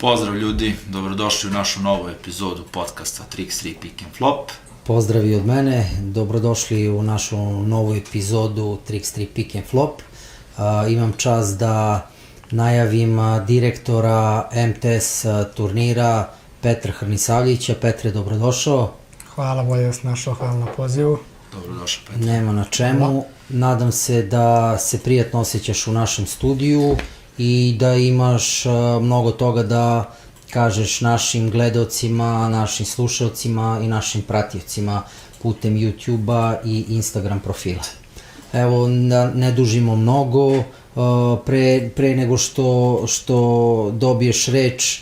Pozdrav ljudi, dobrodošli u našu novu epizodu podcasta Trix3 Pick and Flop. Pozdrav i od mene, dobrodošli u našu novu epizodu Trix3 Pick and Flop. Imam čast da najavim direktora MTS turnira Petra Hrnisavljevića. Petre, dobrodošao. Hvala, bolje vas našao, hvala na pozivu. Dobrodošao, Petre. Nema na čemu. Hvala. Nadam se da se prijatno osjećaš u našem studiju i da imaš mnogo toga da kažeš našim gledaocima, našim slušalcima i našim pratioцima putem YouTube-a i Instagram profila. Evo, ne dužimo mnogo, pre nego što dobiješ reč,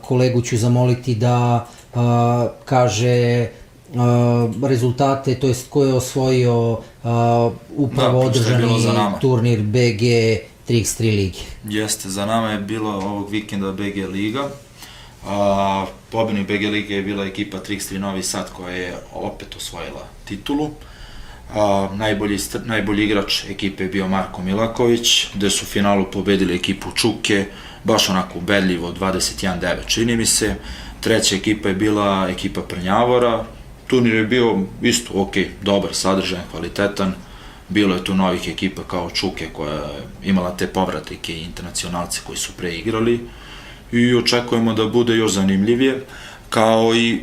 kolegu ću zamoliti da kaže rezultate, to jest ko je osvojio upravo održani turnir BG Trix3 Lige. Jeste, za nama je bilo ovog vikenda BG Liga. Pobednik BG Lige je bila ekipa Trix3 Novi Sad koja je opet osvojila titulu. Najbolji igrač ekipe je bio Marko Milaković, gde su u finalu pobedili ekipu Čuke, baš onako ubedljivo, 21-9 čini mi se. Treća ekipa je bila ekipa Prnjavora. Turnir je bio isto dobar, sadržajan, kvalitetan. Bilo je tu novih ekipa kao Čuke koja je imala te povratnike i internacionalce koji su preigrali i očekujemo da bude još zanimljivije, kao i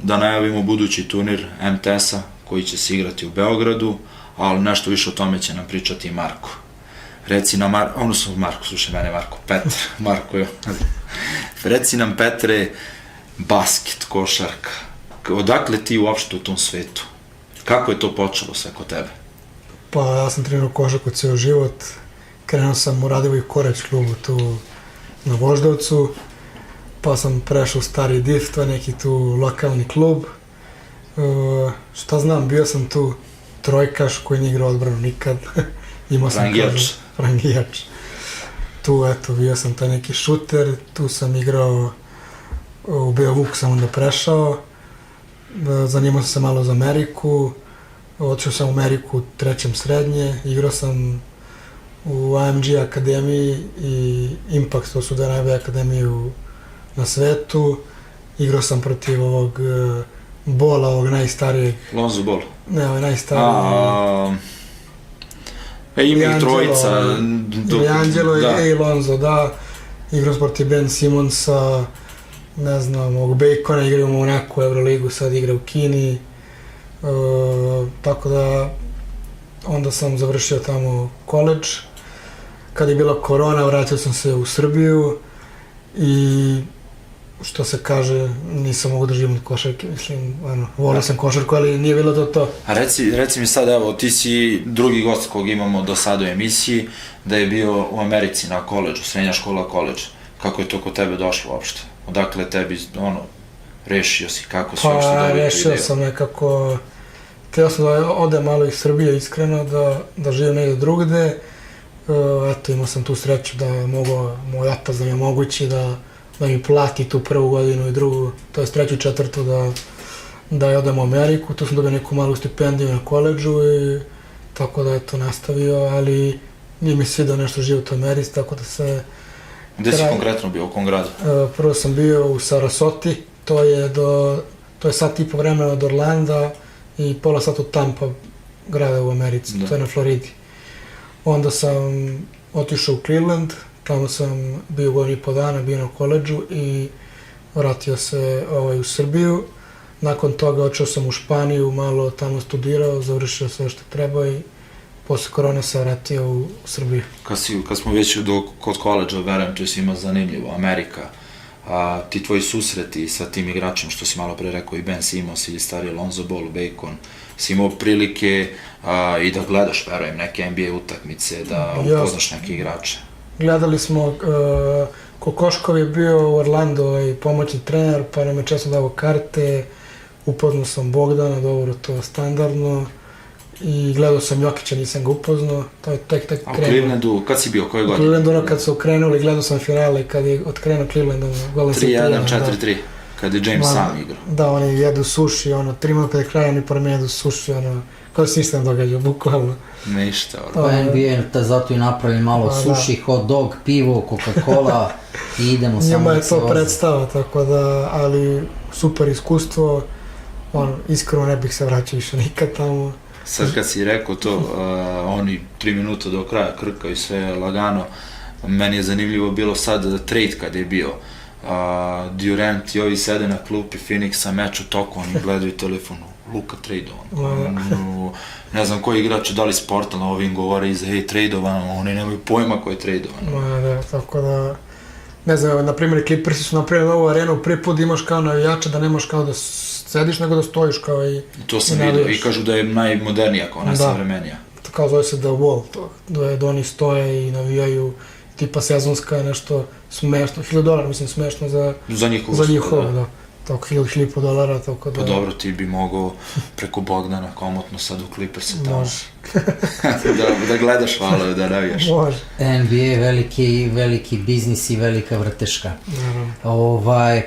da najavimo budući turnir MTS-a koji će se igrati u Beogradu, ali nešto više o tome će nam pričati Marko. Reci nam, reci nam, Petre, basket, košarka, odakle ti uopšte u tom svetu? Kako je to počelo sve kod tebe? Pa ja sam trenirao košarku ceo život, krenuo sam u Radivoj Koreć klubu tu na Voždovcu, pa sam prešao u Stari Div, to je neki tu lokalni klub. Šta znam, bio sam tu trojkaš koji nije igrao odbranu nikad. Frangijač. Tu, eto, bio sam taj neki šuter, tu sam igrao u Beovuk, sam onda prešao. Zanimao sam se malo za Ameriku, otišao sam u Ameriku u trećem srednje, igrao sam u AMG akademiji i Impact, to su dve najbolje akademije na svetu. Igrao sam protiv ovog Bola, ovog najstarijeg. Lonzo Ball. Ne, ovaj najstarijeg. Ima ih trojica. Ili Angelo i Lonzo, da. Igrao sam protiv Ben Simonsa, ne znam, ovog Bacona, igramo u neku Euroligu, sad igra u Kini. Tako da onda sam završio tamo koledž. Kad je bila korona, vratio sam se u Srbiju i što se kaže, nisam mogu da živim od košarke, mislim, volio sam košarku, ali nije bilo to. A reci mi sad, evo, ti si drugi gost kog imamo do sada u emisiji, da je bio u Americi na koledžu, srednja škola koledž. Kako je to kod tebe došlo uopšte? Odakle tebi, rešio si, kako si uopšte dobio tu ideju? Rešio sam nekako, htio sam da odem malo iz Srbije, iskreno, da živim negdje drugde. Eto, imao sam tu sreću da mogu, moj otac da mi omogući da mi plati tu prvu godinu i drugu, to je treću, četvrtu, da odem u Ameriku. Tu sam dobio neku malu stipendiju na koledžu i tako da je to nastavio, ali nije mi svidao nešto život u Americi, tako da se... Gde si konkretno bio, u kom gradu? Prvo sam bio u Sarasoti, to je sat i po vremena od Orlanda i pola sata od Tampa, grada u Americi, to je na Floridi. Onda sam otišao u Cleveland, tamo sam bio godinu i po dana, bio na koledžu i vratio se u Srbiju. Nakon toga otišao sam u Španiju, malo tamo studirao, završio sve što treba i posle korone se vratio u Srbiju. Kad smo već kod koledža, verujem, to je svima zanimljivo, Amerika, ti tvoji susreti sa tim igračima, što si malo pre rekao, i Ben Simmons ili stari Lonzo Ball, Bacon, si imao prilike i da gledaš, verujem, neke NBA utakmice, da upoznaš neke igrače? Gledali smo, Kokoškov je bio u Orlando i pomoćni trener, pa nam je često dao karte, upoznao sam Bogdana, dobro, to je standardno, i gledao sam Jokića, nisam ga upoznao, to je tek krenuo. A u Clevelandu, kad si bio, koje godine? U Clevelandu, kad su okrenuli, gledao sam finale, kad je otkrenuo Cleveland, Golden State 3-1, 4-3. kad je James sam igrao. Da, oni jedu suši, 3 minuta pred kraja oni pored mene jedu suši, kao da se ništa ne događa, bukvalno. Ništa. Pa NBA zato i napravi malo suši, hot dog, pivo, Coca-Cola i idemo samo. Njima je to predstava, tako da, ali super iskustvo, iskreno ne bih se vraćao više nikad tamo. Sad kad si rekao to, oni 3 minuta do kraja krkaju sve lagano, meni je zanimljivo bilo sad trade kad je bio. Durant i ovi sede na klupi Phoenixa, meč u toku, oni gledaju telefonu, Luka tradovan. Ne znam koji igrač, da li sporta, na ovim govore iza, hej, tradovano, oni nemaju pojma ko je tradovano. Da, tako da, ne znam, na primjer, Clippersi su napravili novu arenu, prvi put imaš kao navijača da nemaš kao da sediš, nego da stojiš kao i to sam vidio i kažu da je najmodernija, kao najsavremenija. Kao zove se The Wall, da oni stoje i navijaju, tipa sezonska je nešto smešno, $1,000 mislim smešno za njihovo, da. Tako $1,500, tako da... Pa dobro, ti bi mogao preko Bogdana komotno sad u Clippersi tamo. Može. da gledaš hvala, da navijaš. Može. NBA veliki biznis i velika vrteška.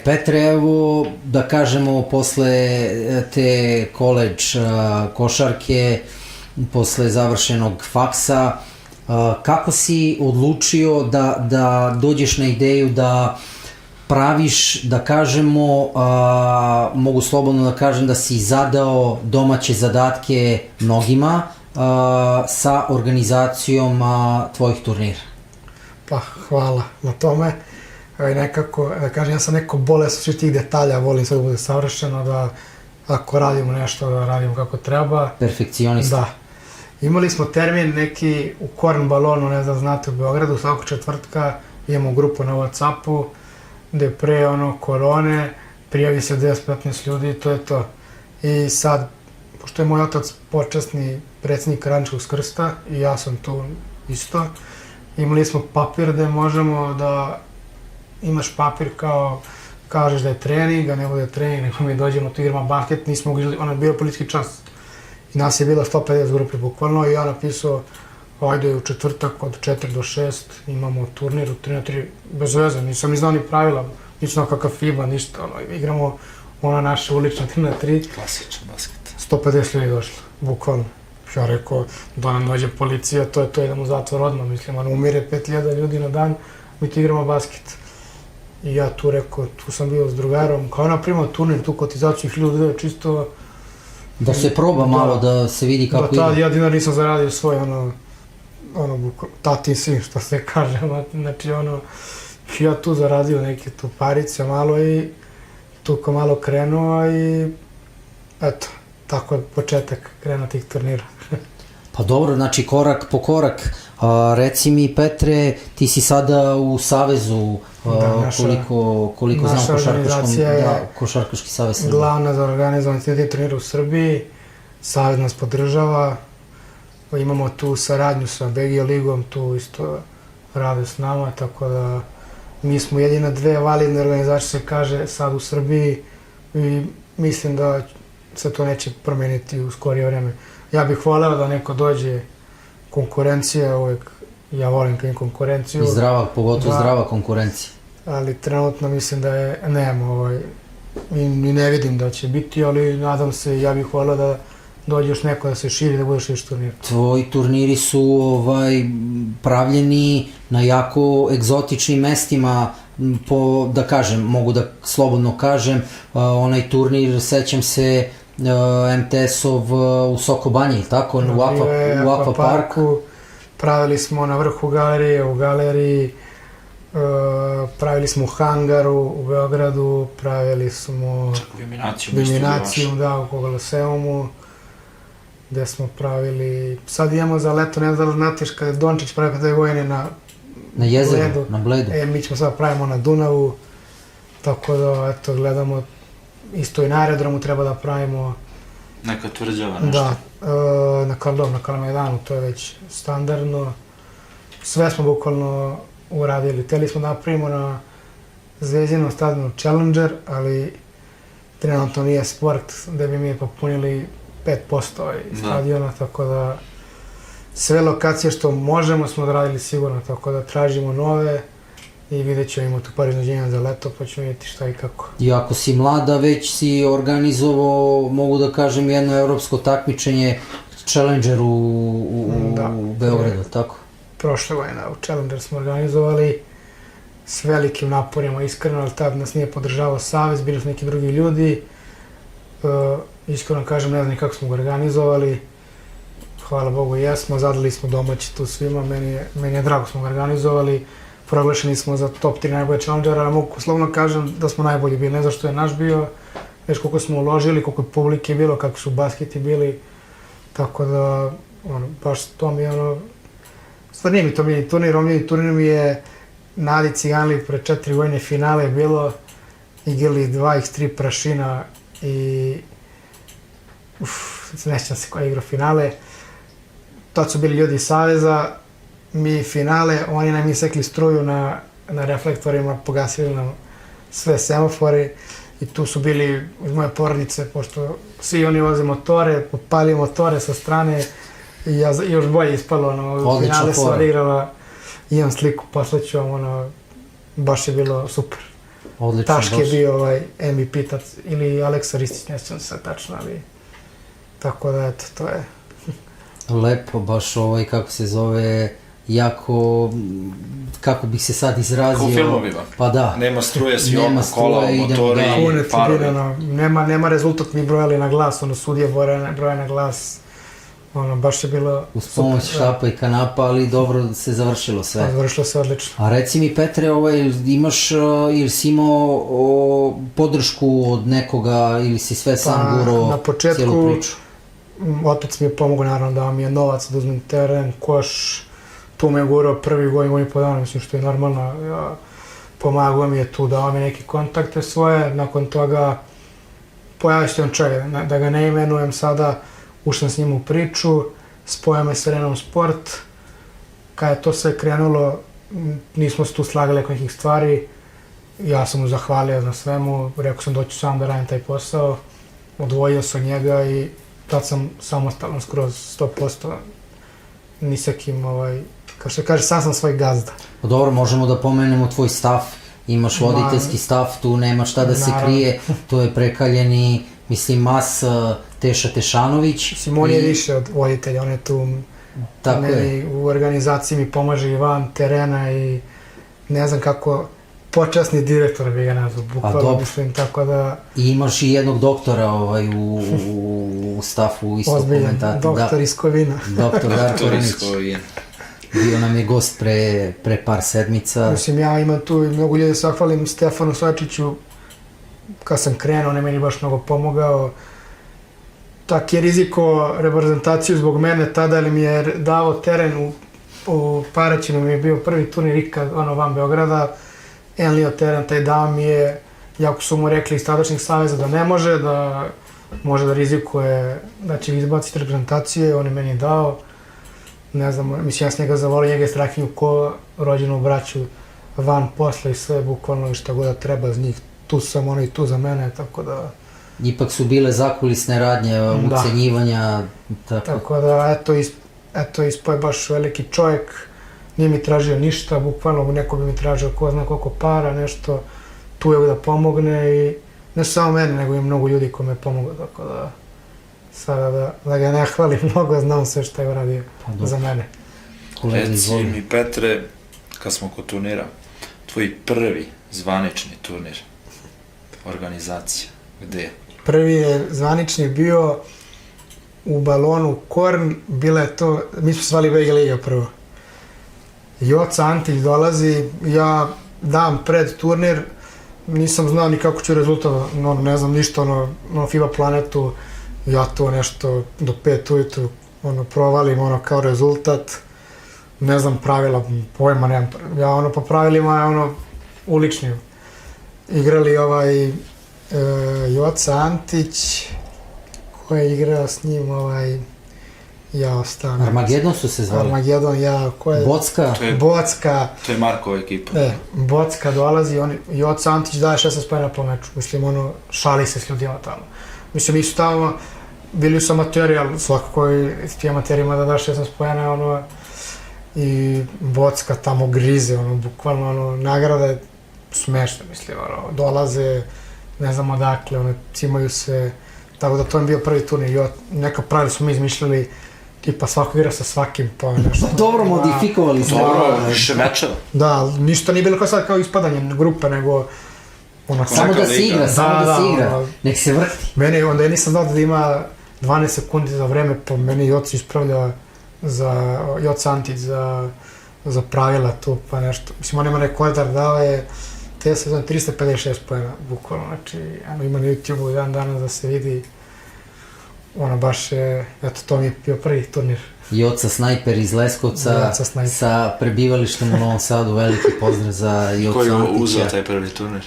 Petre, evo da kažemo posle te college košarke, posle završenog faksa, kako si odlučio da dođeš na ideju da praviš, da kažemo, mogu slobodno da kažem da si zadao domaće zadatke mnogima sa organizacijom tvojih turnira? Pa, hvala na tome. Nekako, da kažem, ja sam neko bolest svih tih detalja, volim sve da bude savršeno, da ako radimo nešto, da radimo kako treba. Perfekcionista. Da. Imali smo termin neki u kornbalonu, ne znam, znate, u Beogradu, svakog četvrtka imamo grupu na Whatsappu, gde pre korone prijavi se 10-15 ljudi i to je to. I sad, pošto je moj otac počasni predsjednik Radničkog Krsta i ja sam tu isto, imali smo papir gde možemo da imaš papir kao kažeš da je trening, a ne bude trening, nego mi dođemo tu igramo basket, nismo mogli, je bio politički čas. I nas je bilo 150 grupi bukvalno i ja napisao ajde u četvrtak od 4 do 6 imamo turnir u 3 na 3, bez veze, nisam ni znao ni pravila, nisam znao kakav FIBA, ništa, igramo naše ulične 3 na 3. Klasičan basket. 150 ljudi došlo, bukvalno. Ja rekao, da nam dođe policija, to je to, idemo u zatvor odmah, mislim, umire 5000 ljudi na dan, mi ti igramo basket. I ja tu rekao, tu sam bio s drugarom, kao napravimo turnir, tu kotizaciju 1000 ljudi, čisto... Da se proba malo, da se vidi kako ide. Da, ja dinar nisam zaradio svoj, tatin sin, što se kaže, znači ja tu zaradio neke tu parice malo i tu ko malo krenuo i eto, tako je početak krenuo tih turnira. Pa dobro, znači korak po korak. Reci mi, Petre, ti si sada u Savezu, koliko znam Košarkaški savez Srbije. Glavna za organizovanje tih turnira u Srbiji, Savez nas podržava, imamo tu saradnju sa BG ligom, tu isto rade s nama, tako da mi smo jedine dve validne organizacije, se kaže, sad u Srbiji i mislim da se to neće promeniti u skorije vreme. Ja bih voleo da neko dođe, konkurencija uvek, ja volim kad konkurenciju. I zdrava, pogotovo zdrava konkurencija. Ali trenutno mislim da je, nemamo, i ne vidim da će biti, ali nadam se, ja bih voleo da dođe još neko da se širi, da bude širiš turnir. Tvoji turniri su pravljeni na jako egzotičnim mestima, da kažem, mogu da slobodno kažem, onaj turnir, sećam se, MTS-ov u Soko Banji, tako? U Akvaparku. Pravili smo na vrhu galerije, u galeriji, pravili smo u hangaru u Beogradu, pravili smo Viminaciju, da, u Koloseumu, gde smo pravili, sad imamo za leto, ne znam da li znate, kada je Dončić pravi kada je vojene na jezeru, na Bledu. Mi ćemo sad pravimo na Dunavu, tako da, eto, gledamo, isto i na aerodromu treba da pravimo. Neka tvrđava nešto. Da, na Kalemegdanu, to je već standardno. Sve smo bukvalno uradili. Hteli smo da napravimo na Zvezdinom stadionu Challenger, ali trenutno nije sport gde bi mi popunili 5% stadiona, tako da sve lokacije što možemo smo odradili sigurno, tako da tražimo nove i vidjet ćemo, imamo tu par iznenađenja za leto, pa ćemo vidjeti šta i kako. I ako si mlada, već si organizovao, mogu da kažem, jedno evropsko takmičenje Challenger u Beogradu, tako? Prošle godine u Challenger smo organizovali s velikim naporima, iskreno, ali tad nas nije podržavao savez, bili su neki drugi ljudi. Iskreno kažem, ne znam ni kako smo ga organizovali. Hvala Bogu, jesmo, zadali smo domaći tu svima, meni je drago smo ga organizovali. Proglašeni smo za top 3 najbolje Challengera, a mogu slovno kažem da smo najbolji bili, ne zašto je naš bio, već koliko smo uložili, koliko je publike bilo, kako su basketi bili, tako da, baš to mi je stvar nije mi to mini turnir, turnir mi je Nadi Ciganli pre 4 godine finale je bilo, igrali 2x3 prašina i ne sjećam se koja je igrao finale, tad su bili ljudi iz Saveza, mi finale, oni nam isekli struju na reflektorima, pogasili nam sve semafore i tu su bili iz moje porodice, pošto svi oni voze motore, popali motore sa strane i još bolje ispalo, u finale se odigrala, imam sliku, poslaću vam, baš je bilo super. Odlično, Taški je bio MVP ili Aleksa Ristić, ne sjećam se sad tačno, ali tako da eto, to je. Lepo, baš kako se zove, jako, kako bih se sad izrazio... Kao u filmovima. Pa da. Nema struje, svi oko kola, motori, parovi. Nema rezultat mi brojali na glas, sudije broje na glas. Baš je bilo uz pomoć štapa i kanapa, ali dobro se završilo sve. Završilo se odlično. A reci mi, Petre, imaš, ili si imao podršku od nekoga, ili si sve sam gurao cijelu priču? Otac mi je pomogao, naravno, dao mi je novac da uzmem teren, koš, tu me je gurao prvi godin i po dana, mislim što je normalno, pomagao mi je tu, dao mi neke kontakte svoje, nakon toga pojavio se on čovjek, da ga ne imenujem sada, ušao s njim u priču, spojao me s Arenom Sport, kada je to sve krenulo, nismo se tu slagali oko nekih stvari, ja sam mu zahvalio na svemu, rekao sam doću sam da radim taj posao, odvojio sam njega i tad sam samostalan skroz 100%, ni sa kim, kao što kaže, sam svoj gazda. Dobro, možemo da pomenemo tvoj stav, imaš voditeljski stav, tu nema šta da se krije, to je prekaljeni, mislim, mas Teša Tešanović. Mislim, on je više od voditelja, on je tu, u organizaciji mi pomaže i van terena i ne znam kako, počasni direktor bi ga nazvao, bukvalno mislim, tako da... I imaš i jednog doktora u stafu isto komentati. Doktor iz Kovina. Doktor Darko Rinić. Bio nam je gost pre par sedmica. Mislim, ja imam tu i mnogo ljudi, zahvalim Stefanu Svačiću, kad sam krenuo, on je meni baš mnogo pomogao. Tak je riziko reprezentaciju zbog mene tada, ali mi je dao teren u Paraćinu, mi je bio prvi turnir ikad, van Beograda, Enlio teren, taj dao mi je, jako su mu rekli iz tadašnjeg saveza da ne može, da može da rizikuje, da će izbaciti reprezentacije, on je meni dao, ne znam, mislim, ja sam njega zavolio, njega je Strahinju ko rođenu braću van posla i sve, bukvalno šta god da treba za njih, tu sam, ono i tu za mene, tako da... Ipak su bile zakulisne radnje, ucenjivanja, tako... Tako da, eto, ispo je baš veliki čovjek, nije mi tražio ništa, bukvalno neko bi mi tražio ko zna koliko para, nešto, tu je da pomogne i ne samo mene, nego i mnogo ljudi koji me pomogu, tako da sada da ga ne hvalim mnogo, znam sve što je uradio za mene. Reci mi, Petre, kad smo kod turnira, tvoj prvi zvanični turnir, organizacija, gde je? Prvi je zvanični bio u balonu Korn, bila je to, mi smo zvali Vega Liga prvo. Joca Antić dolazi, ja dan pred turnir, nisam znao ni kako ću rezultat, ne znam ništa, FIBA planetu, ja to nešto do 5 ujutru, provalim, kao rezultat, ne znam pravila, pojma nemam, ja po pravilima, ulični. Igrali Joca Antić, ko je igrao s njim, ja ostavim. Armagedon su se zvali? Armagedon, ko je? Bocka? Bocka. To je Markova ekipa. Bocka dolazi, Joca Antić daje 16 pojena po meču, mislim, šali se s ljudima tamo. Mislim, nisu tamo, bili su amateri, ali svakako i s tim amaterima da da 16 pojena, i Bocka tamo grize, ono, bukvalno, ono, nagrada je smešna, mislim, ono, dolaze, ne znam odakle, ono, cimaju se, tako da to je bio prvi turnir i neka pravila smo mi izmišljali, tipa svako igra sa svakim, pa nešto. Dobro modifikovali smo. Dobro, više mečeva. Da, ništa nije bilo kao sad kao ispadanje grupe, nego ono, Samo da se igra, samo da se igra, ono, nek se vrti. meni, onda ja nisam znao da ima 12 sekundi za vreme, pa meni Joc ispravlja za, Joc Antić za pravila tu, pa nešto. Mislim, on ima rekordar, dao je te sezone 356 pojena, bukvalno, znači, ono, ima na YouTube-u jedan danas da se vidi, ono, baš je, eto, to mi je bio prvi turnir. Joca Snajper iz Leskovca Joca Snajper. sa prebivalištem u Novom Sadu, veliki pozdrav za Jocu Ko je Antića. uzeo taj prvi turnir?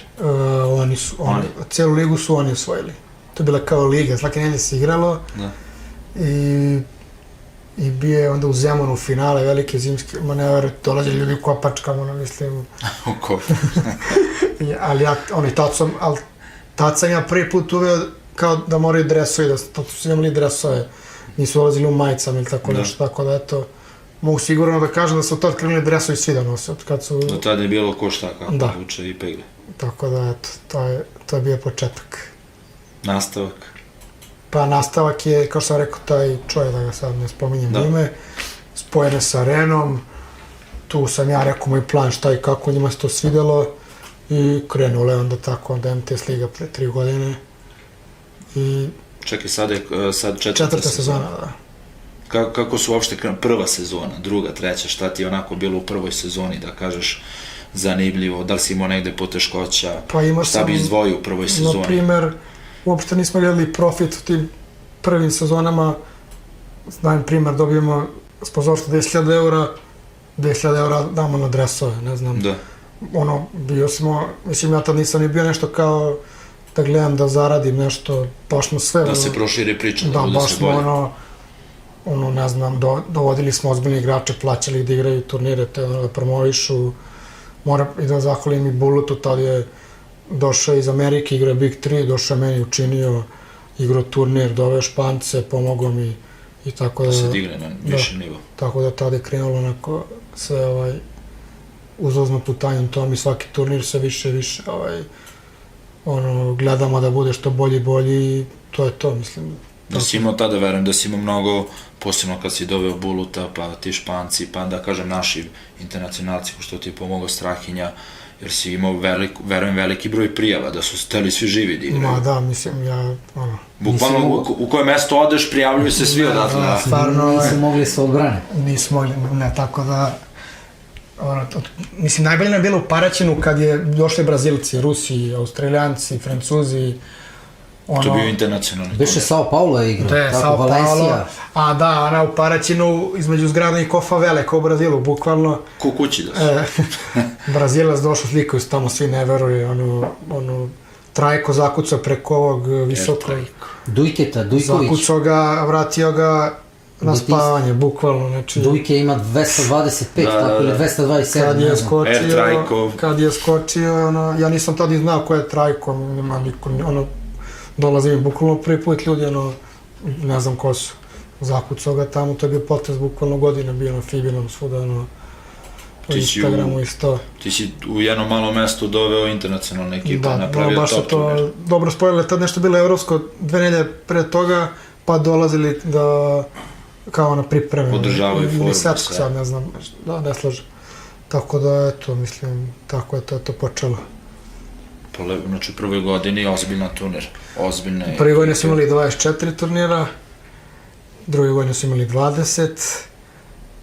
Oni, celu ligu su oni osvojili. To je bila kao liga, svake nedelje se igralo. Da. I bio je onda u Zemunu finale, velike zimske manevre, dolaze ljudi u kopačkama, ono, mislim. U kopu. Ali ja, ono, tad sam ja prvi put uveo kao da moraju dresovi, da su imali dresove. Nisu dolazili u majicama ili tako nešto, tako da eto, mogu sigurno da kažem da su tad krenuli dresovi svi da nose, od kad su... Do tada je bilo ko šta kako Da. uče i pegle. Tako da eto, to je bio početak. Nastavak. Pa nastavak je, kao što sam rekao, taj čovjek, da ga sad ne spominjem ime, spojene sa Arenom, tu sam ja rekao moj plan šta i kako, njima se to svidelo i krenulo je onda tako, onda MTS Liga pre 3 godine i Čekaj, sad četvrta sezona, da. Kako su uopšte prva sezona, druga, treća, šta ti je onako bilo u prvoj sezoni, da kažeš, zanimljivo, da li si imao negde poteškoća, Pa imao šta sam, bi izdvojio u prvoj sezoni? na primer, uopšte nismo gledali profit u tim prvim sezonama, dajem primer, dobijemo sponzorstvo 10.000 eura, 10.000 eura damo na dresove, ne znam. Da. Ono, bio smo, mislim, ja tad nisam ni bio nešto kao da gledam da zaradim nešto, baš smo sve... Da se proširi priča, da Da, bude baš sve smo bolje. ono, ne znam, dovodili smo ozbiljne igrače, plaćali ih da igraju turnire, te ono, da promovišu. Moram i da zahvalim i Bulutu, tad je došao iz Amerike, igrao Big 3, došao meni, učinio, igrao turnir, doveo Špance, pomogao mi i tako da... Da se digne na više nivo. Tako da tada je krenulo onako sve uzlazno putanjem tom i svaki turnir se više i više ono, gledamo da bude što bolji i bolji i to je to, mislim. Da si imao tada, verujem da si imao mnogo, posebno kad si doveo Buluta, pa ti Španci, pa da kažem naši internacionalci, što ti je pomogao Strahinja, jer si imao verujem veliki broj prijava, da su steli svi živi da igraju. Ma da, mislim, ja, ono... Bukvalno u koje mesto odeš, prijavljuju se svi odatle. Da, stvarno, Nisu mogli se odbrane. nismo mogli, ne, tako da... Ono, mislim, najbolje nam je bilo u Paraćinu kad je došli Brazilci, Rusi, Australijanci, Francuzi, ono... To je bio internacionalni. Beše Sao Paulo je igrao, To je tako, Sao Paulo, Valencija. a da, ona u Paraćinu između zgrada i Kofavele, kao u Brazilu, bukvalno. Ko kući da su. Brazilac došao, slikaju se tamo, svi ne veruju, ono, Trajko zakucao preko ovog visokog, Dujketa, Dujković. zakucao ga, vratio ga na spavanje, bukvalno, znači... Dujke ima 225, tako ili 227. Kad je skočio, ono, ja nisam tada znao ko je Trajko, nema niko, ono, dolazi mi bukvalno prvi put ljudi, ono, ne znam ko su, zakucao ga tamo, to je bio potez bukvalno godine, bio na Fibinom svuda, ono, u Instagramu i to. Ti si u jednom malom mestu doveo internacionalne ekipe, napravio baš top to turnir. dobro spojili, tad nešto bilo evropsko, 2 nedelje pre toga, pa dolazili da, kao na pripreme. Održavaju formu, ili svetko sve. sad, ne znam, da, ne slažem. Tako da, eto, mislim, tako je to počelo. Znači u prvoj godini ozbiljna turnir. Ozbiljne... Prvi godine su imali 24 turnira, druge godine su imali 20,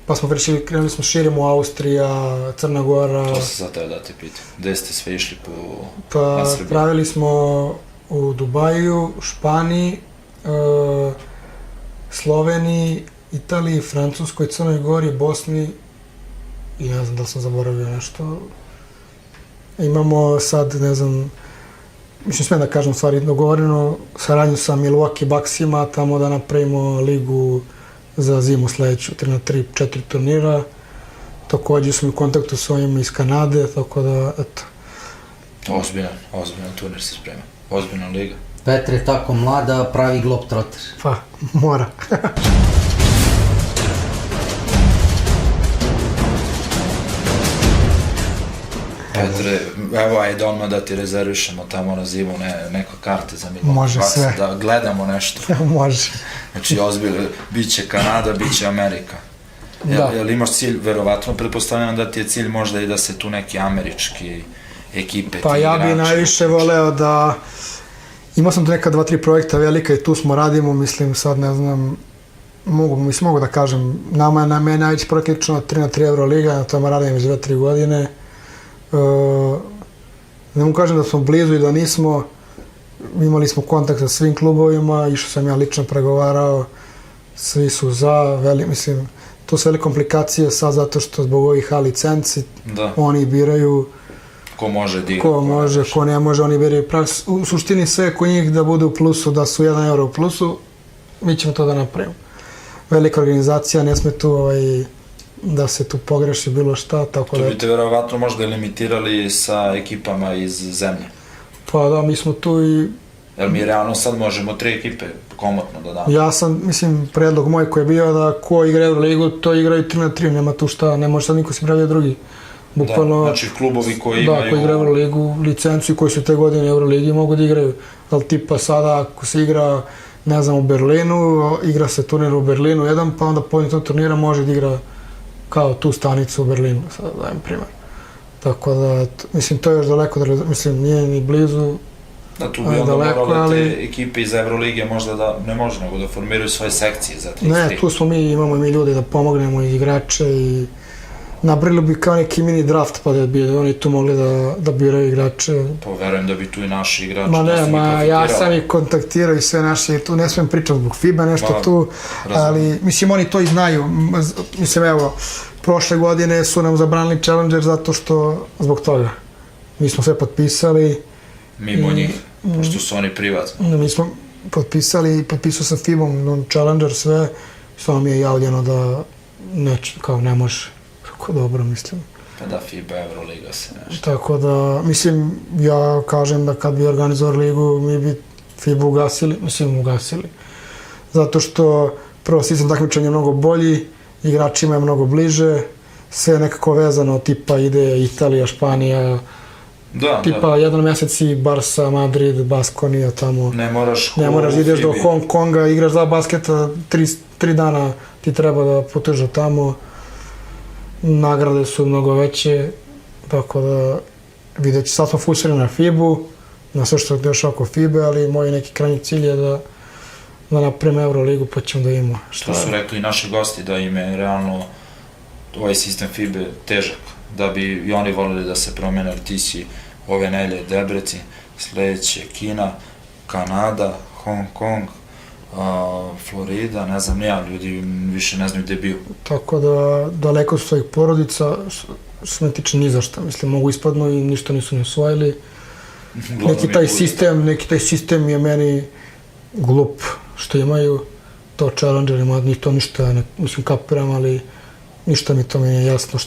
pa smo krenuli smo širimo Austrija, Crna Gora. To se sad teo da te pitam. Gde ste sve išli Pa na Srbiji? pravili smo u Dubaju, Španiji, Sloveniji, Italiji, Francuskoj, Crnoj Gori, Bosni i ne znam da li sam zaboravio nešto. Imamo sad, ne znam, mislim smijem da kažem stvari, dogovoreno saradnju sa Milwaukee Bucksima, tamo da napravimo ligu za zimu sledeću, 3 na 3, 4 turnira. Takođe smo u kontaktu s ovim iz Kanade, tako da, eto. Ozbiljan turnir se sprema. Ozbiljna liga. Petre je tako mlada, pravi globetrotter. Pa, mora. Petre, evo ajde odmah da ti rezervišemo tamo na zimu neka karte za Milwaukee Može Bucks, sve. da gledamo nešto. Može. Znači, ozbiljno, bit će Kanada, bit će Amerika. Da. Jel imaš cilj, verovatno, pretpostavljam da ti je cilj možda i da se tu neki američki ekipe, Pa ti ja bi igrači najviše uključe. voleo da... Imao sam tu neka 2-3 projekta velika i tu smo radimo, mislim sad ne znam, mogu da kažem, na meni najveći projekt lično 3x3 Euroliga, na tome radim već 2-3 godine. Ne mogu kažem da smo blizu i da nismo, imali smo kontakt sa svim klubovima, išao sam ja lično pregovarao, svi su za, mislim, to su velike komplikacije sad zato što zbog ovih A licenci Da, oni biraju ko može da igra. ko može, ko ne može, oni biraju. U suštini sve kod njih da bude u plusu, da su 1 euro u plusu, mi ćemo to da napravimo. Velika organizacija, ne sme tu da se tu pogreši bilo šta, tako To da... bi te verovatno možda limitirali sa ekipama iz zemlje. Pa da, mi smo tu i... Jer mi realno sad možemo 3 ekipe komotno da damo. Ja sam, mislim, predlog moj koji je bio da ko igra Euroligu, to igraju 3x3, nema tu šta, ne može sad niko se prijavlja drugi. Bukvalno, Da, znači klubovi koji da, imaju... koji igra Euroligu, licenciju koji su te godine Euroligi mogu da igraju. Ali tipa sada ako se igra, ne znam, u Berlinu, igra se turnir u Berlinu jedan, pa onda poslije tog turnira može da igra kao tu stanicu u Berlinu, sad dajem primjer. Tako da, mislim, to je još daleko, mislim, nije ni blizu. Da, tu bi onda daleko, morale te ali- ekipe iz Evrolige možda da, ne može, nego da formiraju svoje sekcije za 33. Ne, tu smo mi, imamo i mi ljudi da pomognemo i igrače i napravili bi kao neki mini draft pa da bi oni tu mogli da biraju igrače. Pa verujem da bi tu i naši igrači Ma ne, dosta bi ja profitirali. sam ih kontaktirao i sve naše, tu ne smijem pričati zbog FIBA nešto Ma, tu, razumem. ali mislim oni to i znaju. Mislim evo, prošle godine su nam zabranili Challenger zato što, zbog toga. Mi smo sve potpisali, Mimo njih, pošto su oni privatni. mi smo potpisao sa FIBom, Challenger sve, samo mi je javljeno da ne može. Tako dobro, mislim. Pa da, FIBA, Evroliga se nešto. Tako da, mislim, ja kažem da kad bi organizovali ligu, mi bi FIBA ugasili. Zato što prvo sistem takmičenja je mnogo bolji, igračima je mnogo bliže, sve je nekako vezano, tipa ide Italija, Španija, Da, tipa jedan mesec i Barsa, Madrid, Baskonija tamo. ne moraš Ne moraš da ideš do FIBA-i. Hong Konga, igraš 2 basketa, 3 dana ti treba da putuješ do tamo. Nagrade su mnogo veće, tako da vidjet ću, sad smo fokusirani na FIBU, na sve što je dešava oko FIBE, ali moj neki krajnji cilj je da napravimo Euroligu pa ćemo da imamo. Što su rekli i naši gosti da im je realno ovaj sistem FIBE težak, da bi i oni volili da se promene, jer ti si ove nelje Debrecen, sledeće Kina, Kanada, Hong Kong, Florida, ne znam, nija, ljudi više ne znaju gde bio. Tako da daleko su svojih porodica, što se ne tiče ni za šta, mislim, mogu ispadnu i ništa nisu ni osvojili. Neki taj sistem je meni glup što imaju, to Challenger ima, ni to ništa, mislim, kapiram, ali ništa mi to mi nije jasno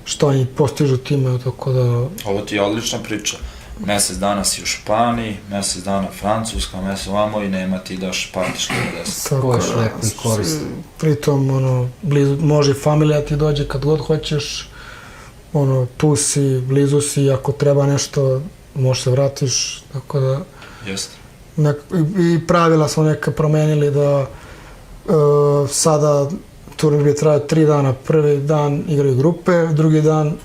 što oni postižu time, tako da... Ovo ti je odlična priča. Mesec dana si u Španiji, mesec dana Francuska, mesec ovamo i nema ti da patiš 40. Ko još lepo i korisno. Pritom, blizu, može i familija ti dođe kad god hoćeš, tu si, blizu si, ako treba nešto, možeš se vratiš, tako da... Jeste. I pravila smo neka promenili da sada turnir bi trajao 3 dana, prvi dan igraju grupe, drugi dan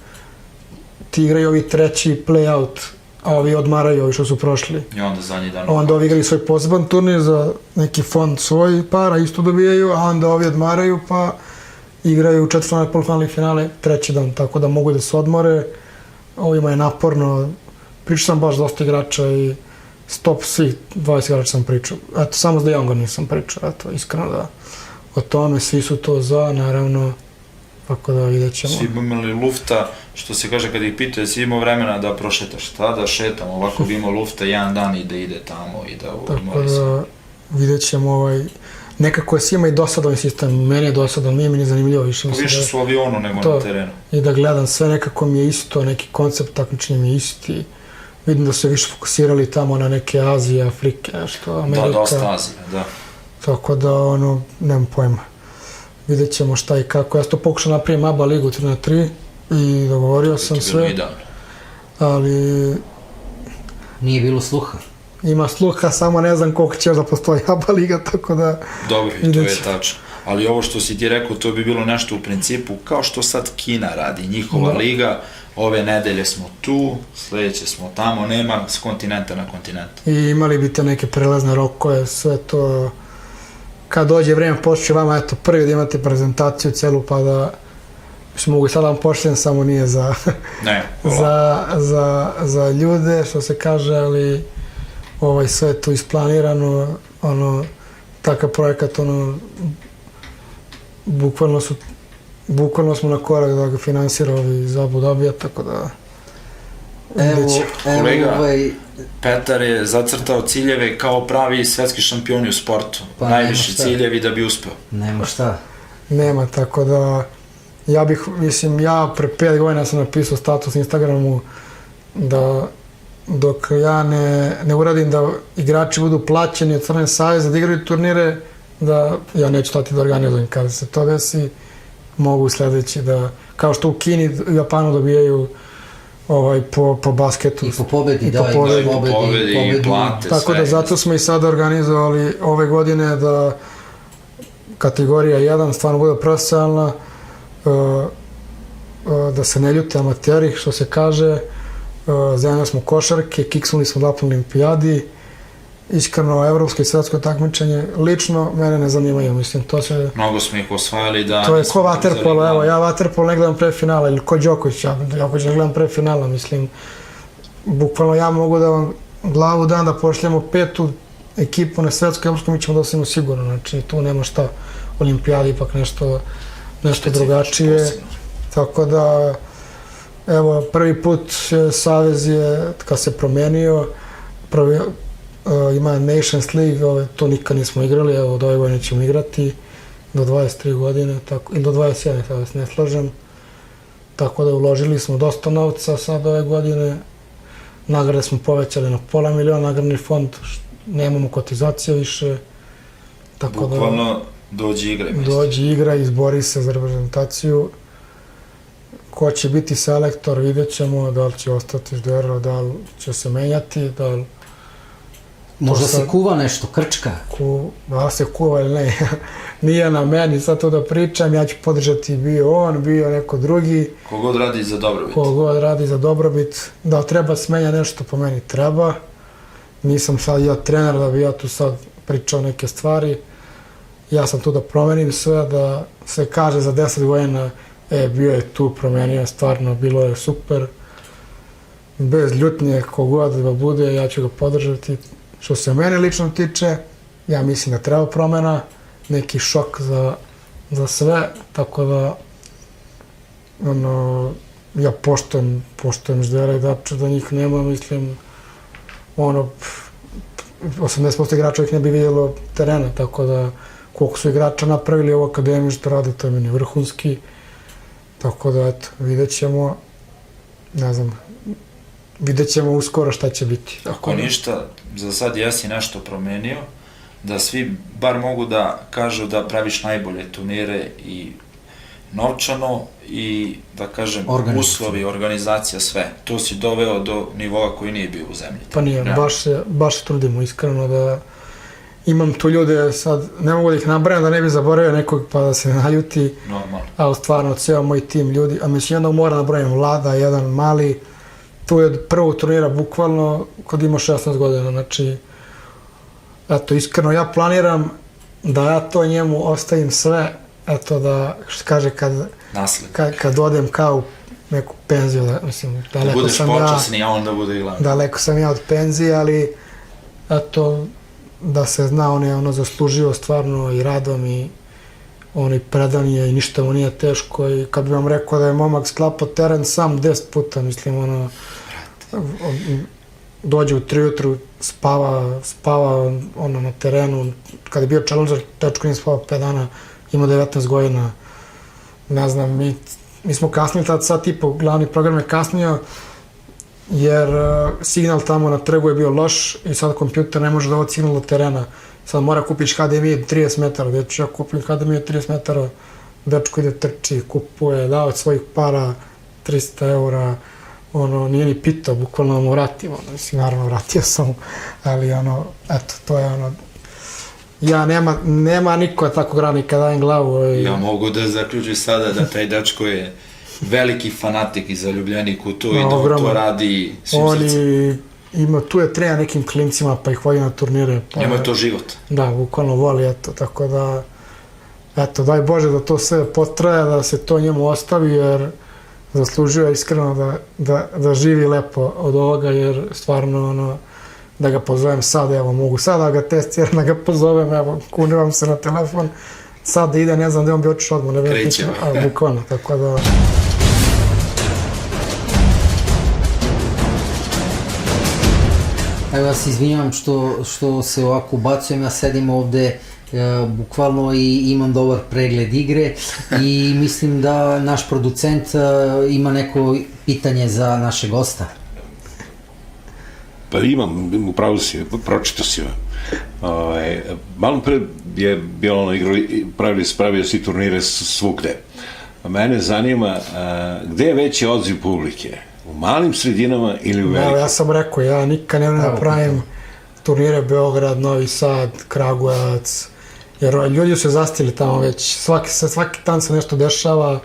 ti igraju ovi treći play-out, a ovi odmaraju, ovi što su prošli. I onda zadnji dan... Onda ovi igraju svoj poseban turnir za neki fond svoj para, isto dobijaju, a onda ovi odmaraju pa igraju četvrtfinale, polufinale i finale treći dan, tako da mogu da se odmore. Ovima je naporno, pričao sam baš dosta igrača i stop svih 20 igrača sam pričao. Eto, samo s De Jongom nisam pričao, eto, iskreno da o tome, svi su to za, naravno, tako da vidjet ćemo. Svi bi imali lufta, što se kaže kad ih pitaju, svi imao vremena da prošetaš, šta da šetam, ovako bi imao lufta jedan dan i da ide tamo i da Tako odmori se. da vidjet ćemo nekako je svima i dosadan sistem, meni je dosadan, nije mi ni zanimljivo više. Pa više su u avionu nego to, na terenu. I da gledam sve nekako mi je isto, neki koncept takmičenja mi je isti. Vidim da su se više fokusirali tamo na neke Azije, Afrike, nešto, Amerika. Da, dosta Azije, da. Tako da, nemam pojma. Vidjet ćemo šta i kako. Ja sam to pokušao napravim ABA ligu 3x3, i dogovorio sam To je bilo sve, idealno. ali Nije bilo sluha. ima sluha, samo ne znam koliko će još da postoji ABA liga, tako da Dobro, i to vidjet je ću. tačno. Ali ovo što si ti rekao, to bi bilo nešto u principu, kao što sad Kina radi, njihova Da. liga, ove nedelje smo tu, sledeće smo tamo, nema s kontinenta na kontinent. I imali bi te neke prelazne rokove, sve to, kad dođe vreme počne vama, eto, prvi da imate prezentaciju celu, pa da što mogu sad vam pošljem, samo nije za, Ne, hvala. za ljude, što se kaže, ali sve je tu isplanirano, takav projekat, bukvalno smo na korak da ga finansira ovi iz Abu Dhabija, tako da Evo, Kolega. ovaj, Petar je zacrtao ciljeve kao pravi svetski šampioni u sportu. Pa Najviši nema šta. ciljevi da bi uspeo. nema šta. nema, tako da ja pre 5 godina sam napisao status na Instagramu da dok ja ne uradim da igrači budu plaćeni od Crvene saveza da igraju turnire, da ja neću stati da organizujem. Kada se to desi, mogu sledeći da, kao što u Kini i Japanu dobijaju po basketu. I po pobedi, I po da, pobedi. i Pobedi i plate, Tako sve. da zato smo i sad organizovali ove godine da kategorija 1 stvarno bude profesionalna, da se ne ljute amateri, što se kaže, zemlja smo košarke, kiksnuli smo na olimpijadi, iskreno evropsko i svetsko takmičenje, lično mene ne zanimaju, mislim, to se... Mnogo smo ih osvajali da... To je ko vaterpolo, evo, ja vaterpolo ne gledam pre finala, ili ko Đoković, ja Đoković ne gledam pre finala, mislim, bukvalno ja mogu da vam glavu dan da pošljemo 5. ekipu na svetsku evropsku, mi ćemo da ostavimo sigurno, znači tu nema šta, olimpijada ipak nešto drugačije, posebno. tako da, evo, prvi put Savez je, kad se promenio, ima Nations League, to nikad nismo igrali, evo, od ove godine ćemo igrati, do 23 godine, ili do 27, sada se ne slažem, tako da uložili smo dosta novca sad ove godine, nagrade smo povećali na $500,000, nagradni fond, nemamo kotizacije više, tako da... Bukvalno dođi igraj. Dođi igra, izbori se za reprezentaciju. Ko će biti selektor, vidjet ćemo da li će ostati Ždero, da li će se menjati, da li Možda sad- se kuva nešto, krčka. da li se kuva ili ne. Nije na meni sad to da pričam, ja ću podržati bio on, bio neko drugi, Kogod radi za dobrobit. ko god radi za dobrobit. Da li treba smenja nešto, po meni treba. Nisam sad ja trener da bi ja tu sad pričao neke stvari. Ja sam tu da promenim sve, da se kaže za 10 godina bio je tu, promenio, stvarno, bilo je super. Bez ljutnje, kogod da bude, ja ću ga podržati. Što se mene lično tiče, ja mislim da treba promena, neki šok za sve, tako da ja poštujem Ždera i Dapča, da njih nema, mislim, 80% igrača ih ne bi vidjelo terena, tako da koliko su igrača napravili ovu akademiju što rade, to je meni vrhunski, tako da, eto, vidjet ćemo, ne znam, vidjet ćemo uskoro šta će biti. Ako ništa, za sad jesi nešto promenio, da svi bar mogu da kažu da praviš najbolje turnire i novčano i, da kažem, Organizacija. uslovi, organizacija, sve. To si doveo do nivoa koji nije bio u zemlji. Pa nije, Ja. baš se trudimo iskreno da imam tu ljude, sad ne mogu da ih nabrajam da ne bi zaboravio nekog pa da se ne naljuti, Normalno. ali stvarno ceo moj tim ljudi, a mislim jednog moram nabrajam Vlada, jedan mali, tu je od prvog turnira bukvalno kad ima 16 godina, znači eto iskreno ja planiram da ja to njemu ostavim sve, eto da, što kaže, Nasled. kad odem kao u neku penziju, da, mislim, Da daleko budeš sam ja, počasni, a on da bude i glavni. daleko sam ja od penzije, ali eto, da se zna, on je zaslužio stvarno i radom i on i predan je i ništa mu nije teško i kad bi vam rekao da je momak sklapao teren sam 10 puta, mislim, dođe u 3 ujutru, spava na terenu, kad je bio challenger, tečko nije spavao 5 dana, ima 19 godina, ne znam, mi smo kasnili tad sad tipa, glavni program je kasnio, jer signal tamo na trgu je bio loš i sad kompjuter ne može dovati signal do terena. Sad mora kupiš HDMI 30 metara, gdje ću ja kupim HDMI 30 metara, dečko ide trči, kupuje, da od svojih para, 300 eura, ono, nije ni pitao, bukvalno mu vratim, ono, mislim, naravno vratio sam mu, ali ono, eto, to je ono, nema niko takog radnika dajem glavu. Ja mogu da zaključim sada da taj dečko je veliki fanatik i zaljubljenik u to i da to radi svim srcem. Tu je trener nekim klincima pa ih vodi na turnire. Njemu je to život. Da, bukvalno voli, eto, tako da, eto, daj Bože da to sve potraje, da se to njemu ostavi, jer zaslužio je iskreno da živi lepo od ovoga, jer stvarno, ono, da ga pozovem sad, evo, mogu sad da ga testiram, da ga pozovem, evo, kunivam se na telefon, sad da ide, ne znam da on bi otišao odmah, ne vem kreće, ali bukvalno, tako da... Evo, ja se izvinjavam što se ovako ubacujem, ja sedim ovde bukvalno i imam dobar pregled igre i mislim da naš producent ima neko pitanje za našeg gosta. Pa imam, upravo si, pročitao si. Malo pre je bilo ono igrali, pravio si turnire svugde. Mene zanima gde je veći odziv publike? U malim sredinama ili u velikim? Ja sam rekao, ja nikad ne vrem da pravim turnire Beograd, Novi Sad, Kragujevac, jer ljudi su zastili tamo već, svaki dan se nešto dešava,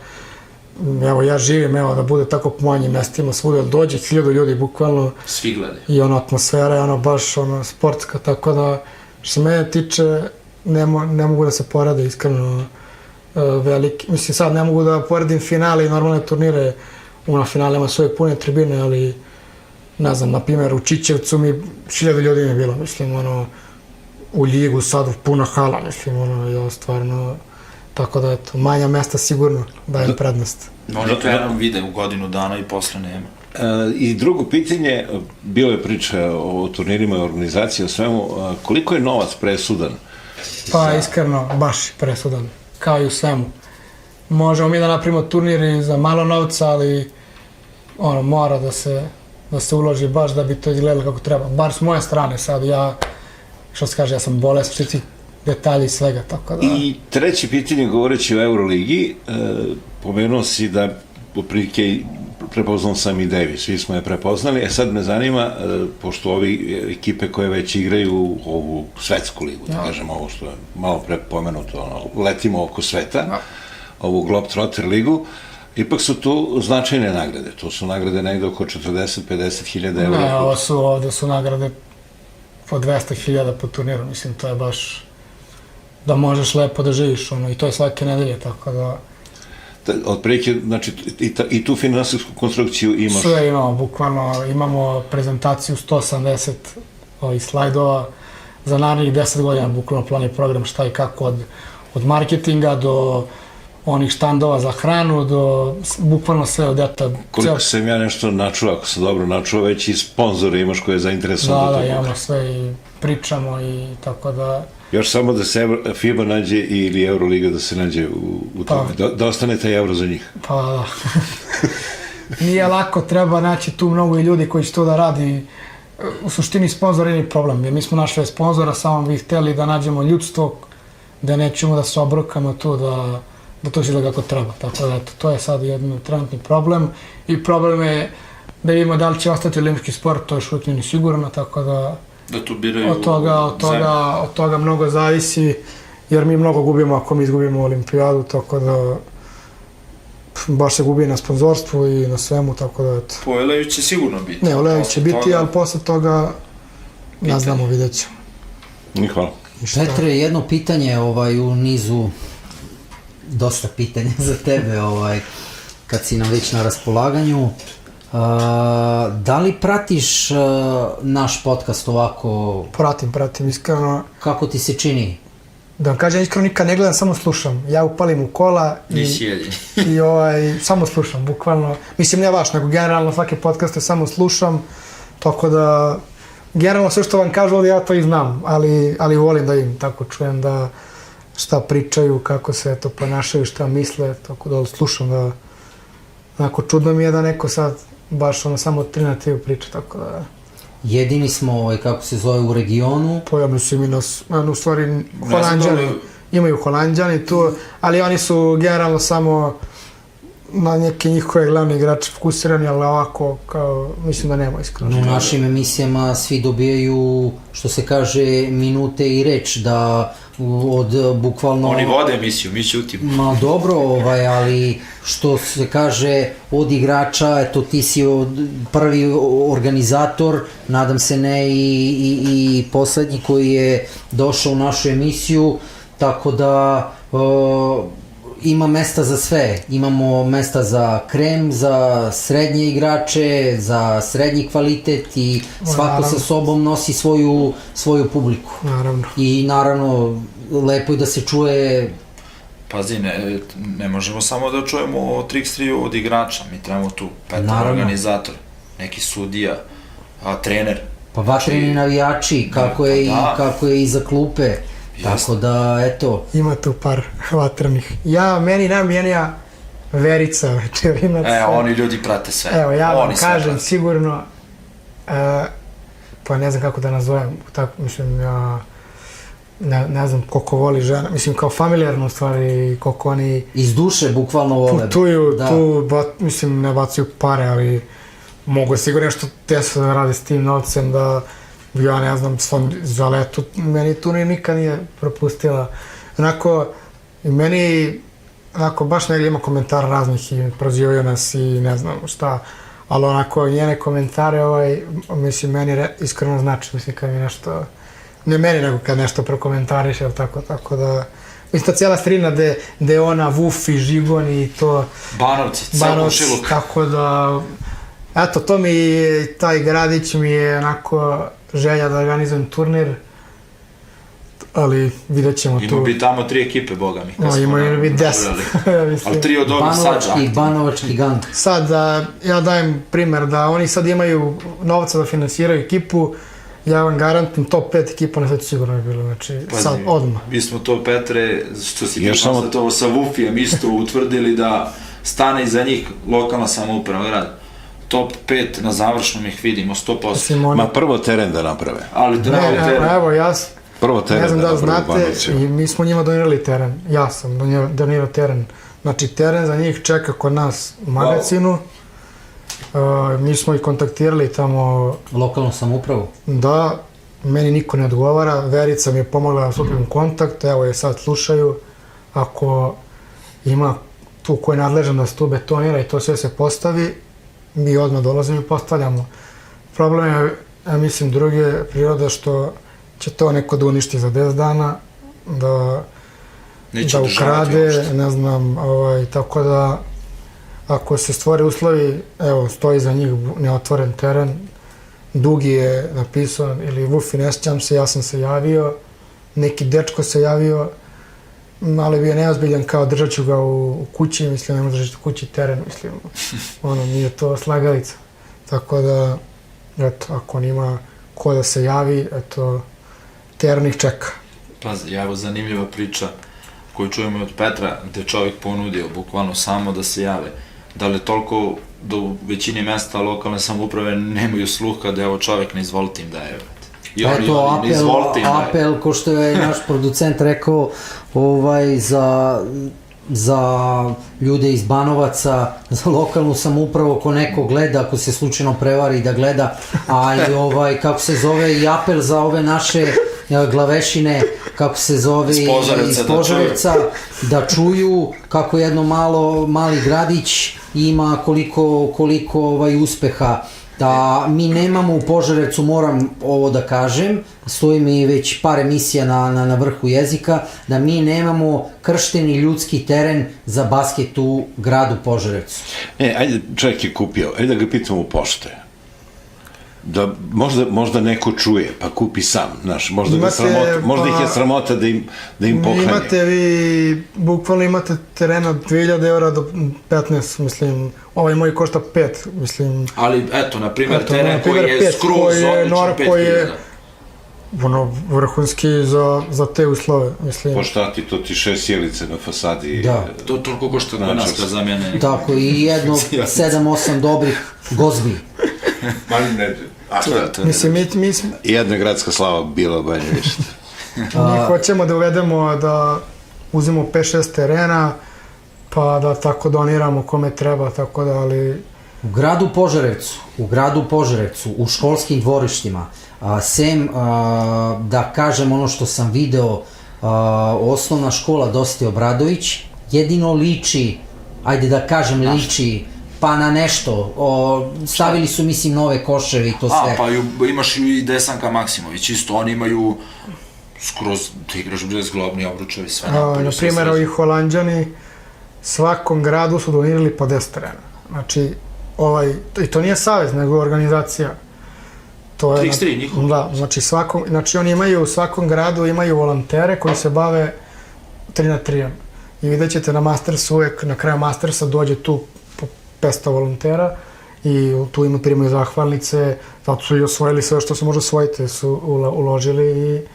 evo ja živim, evo da bude tako po manjim mestima, svuda dođe 1000 ljudi bukvalno. Svi gledaju. I ono atmosfera je ono baš ono sportska, tako da što se mene tiče ne mogu da se porade iskreno veliki, mislim sad ne mogu da poredim finale i normalne turnire, na finale ima svoje pune tribine, ali ne znam, na primjer u Čičevcu mi 1000 ljudi mi je bilo, mislim ono u Ljigu sad puna hala, mislim ono ja stvarno, tako da eto, manja mesta sigurno dajem prednost. Oni to jednom vide u godinu dana i posle nema. I drugo pitanje, bilo je priča o turnirima i organizaciji, o svemu, koliko je novac presudan? Pa iskreno, baš presudan, kao i u svemu. Možemo mi da napravimo turniri za malo novca, ali ono, mora da se uloži baš da bi to izgledalo kako treba. Bar s moje strane sad, ja, što se kaže, ja sam bolest, što ti detalji i svega, tako da... I treće pitanje, govoreći o Euroligi, pomenuo si da otprilike prepoznao sam i Davis, svi smo je prepoznali, sad me zanima, pošto ovi ekipe koje već igraju ovu svetsku ligu, da kažem ovo što je malo pre pomenuto, letimo oko sveta, ovu Globetrotter ligu, ipak su tu značajne nagrade, to su nagrade negde oko 40-50 hiljada eura. Ne, ovde su nagrade po 200.000 po turniru, mislim, to je baš da možeš lepo da živiš, ono, i to je svake nedelje, tako da... Otprilike, znači, i tu finansijsku konstrukciju imaš? Sve imamo, bukvalno, imamo prezentaciju 180 slajdova za narednih 10 godina, bukvalno plan i program šta i kako, od marketinga do onih štandova za hranu, do bukvalno sve od deta. Koliko sam ja nešto načuo, ako sam dobro načuo, već i sponzore imaš koje je zainteresovan do toga. Da, imamo sve i pričamo i tako da... Još samo da se FIBA nađe ili Euroliga da se nađe u tome, da ostane taj euro za njih. Pa da. Nije lako, treba naći tu mnogo i ljudi koji će to da radi. U suštini sponzor nije problem, jer mi smo našli sponzora, samo bi hteli da nađemo ljudstvo, da nećemo da se obrokamo tu, da to će da kako treba. Tako da, eto, to je sad jedan trenutni problem i problem je da vidimo da li će ostati olimpijski sport, to je šutno ni sigurno, tako da... Da tu biraju Od toga mnogo zavisi, jer mi mnogo gubimo ako mi izgubimo olimpijadu, tako da baš se gubi na sponzorstvu i na svemu, tako da eto. Po Eleju će sigurno biti. Ne, Eleju će biti, ali posle toga ne znamo, vidjet ćemo. Hvala. Petre, jedno pitanje u nizu, dosta pitanja za tebe, kad si nam već na raspolaganju. Da li pratiš naš podcast ovako? Pratim, iskreno. Kako ti se čini? Da vam kažem, iskreno nikad ne gledam, samo slušam. Ja upalim u kola i samo slušam, bukvalno. Mislim, ne vaš, nego generalno svake podcaste samo slušam, tako da generalno sve što vam kažu ovdje ja to i znam, ali volim da im tako čujem da šta pričaju, kako se to ponašaju, šta misle, tako da slušam da onako čudno mi je da neko sad baš samo 3 na 3 priča, tako da... Jedini smo, kako se zove, u regionu. Pa ja mislim i nas, u stvari, Holanđani, imaju Holanđani tu, ali oni su generalno samo na neke njihove glavne igrače fokusirani, ali ovako, kao, mislim da nema iskreno. U našim emisijama svi dobijaju, što se kaže, minute i reč, da od bukvalno... Oni vode emisiju, mi ćutimo. Ma dobro, ali što se kaže od igrača, eto ti si prvi organizator, nadam se ne i poslednji koji je došao u našu emisiju, tako da ima mesta za sve. Imamo mesta za krem, za srednje igrače, za srednji kvalitet i svako sa sobom nosi svoju publiku. Naravno. I naravno, lepo je da se čuje... Pazi, ne možemo samo da čujemo o Tricksteriju od igrača, mi trebamo tu Petar organizator, neki sudija, trener. Pa vatreni navijači, kako je iza klupe. Tako da, eto... Ima tu par vatrenih. Meni najomiljenija Verica Večerinac. Oni ljudi prate sve. Evo, ja vam kažem sigurno, pa ne znam kako da nazovem, tako, mislim, ja ne znam koliko voli žena, mislim, kao familijarno u stvari, koliko oni... Iz duše, bukvalno vole. Putuju, tu, mislim, ne bacaju pare, ali mogu sigurno nešto tesno da rade s tim novcem, da... Ja ne znam, za leto, meni tu nikad nije propustila. Onako, i meni, onako, baš negdje ima komentara raznih i prozivaju nas i ne znam šta, ali onako, njene komentare, mislim, meni iskreno znači, mislim, kad mi nešto, ne meni, nego kad nešto prokomentariš, jel tako da, mislim, ta cijela strina gde ona, Vuf i Žigon i to... Banovci, tako da, eto, to mi, taj gradić mi je onako... želja da organizujem turnir, ali vidjet ćemo tu. Ima bi tamo 3 ekipe, boga mi. Ima bi 10. Ali 3 od ovih sad. Banovački gang. Sad, ja dajem primer da oni sad imaju novca da finansiraju ekipu, ja vam garantujem top 5 ekipa na svetu sigurno je bilo, znači sad odmah. Mi smo to, Petre, što si ti konstatovao sa Vufijem, isto utvrdili da stane iza njih lokalna samouprava grad. Top 5 na završnom ih vidimo 100%. Ma prvo teren da naprave. Ali treba teren. Evo, ja ne znam da znate, i mi smo njima donirali teren. Ja sam donirao teren. Znači, teren za njih čeka kod nas u magazinu. Mi smo ih kontaktirali tamo... Lokalnu samoupravu? Da, meni niko ne odgovara. Verica mi je pomogla da stupim u kontakt, evo je sad slušaju. Ako ima tu ko je nadležan da se tu betonira i to sve se postavi, mi odmah dolazimo i postavljamo. Problem je, ja mislim, druge prirode što će to neko da uništi za 10 dana, da ukrade, ne znam, tako da ako se stvore uslovi, evo, stoji za njih neotvoren teren, Dugi je napisao, ili Vufi, ne sjećam se, ja sam se javio, neki dečko se javio, ali bio neozbiljan, kao držat ću ga u kući, mislim, ne može držati u kući teren, mislim, nije to slagalica. Tako da, eto, ako nima ko da se javi, eto, teren ih čeka. Pazi, evo zanimljiva priča koju čujemo od Petra, gde čovjek ponudio bukvalno samo da se jave. Da li toliko da u većini mesta lokalne samouprave nemaju sluha da evo čovjek ne izvolite im daje. Eto, apel, ko što je naš producent rekao, za ljude iz Banovaca, za lokalnu samoupravu, ako neko gleda, ako se slučajno prevari da gleda, a i kako se zove, i apel za ove naše glavešine, kako se zove, iz Požarevca, da čuju kako jedno mali gradić ima koliko uspeha. Da mi nemamo u Požarevcu, moram ovo da kažem, stoji mi već par emisija na vrhu jezika, da mi nemamo kršteni ljudski teren za basket u gradu Požarevcu. Ajde, čovjek je kupio, ajde da ga pitamo u pošte. Da možda neko čuje, pa kupi sam, znaš, možda ih je sramota da im pohranje. Imate vi, bukvalno imate terena od 2000 € do 15, mislim, ovaj moj košta 5, mislim. Ali, eto, na primjer, teren koji je skroz odličan 5.000. Ono, vrhunski za te uslove, mislim. Po šta ti, to ti 6 sjelice na fasadi. Da. To toliko košta kod nas kad zamijene. Tako, i jedno 7-8 dobrih gozbi. Mislim, mi... Jedna gradska slava bila banje više. Mi hoćemo da uvedemo, da uzemo 5-6 terena, pa da tako doniramo kome treba, tako da, ali U gradu Požarevcu, u školskim dvorištima, sem, da kažem ono što sam video, osnovna škola Doste Obradović, jedino liči, ajde da kažem liči, pa na nešto, stavili su mislim nove koševe i to sve. Pa imaš i Desanka Maksimović, isto oni imaju skroz, ti igraš bez globni obručevi, sve napolju. na primjer ovi Holanđani svakom gradu su donirali po 10 terena. Znači, i to nije savez, nego organizacija. To je, 33 njihov. Da, znači oni imaju u svakom gradu imaju volontere koji se bave 3x3. I vidjet ćete na Mastersu uvek, na kraju Mastersa dođe tu 500 volontera i tu primaju zahvalnice, zato su i osvojili sve što se može osvojiti, su uložili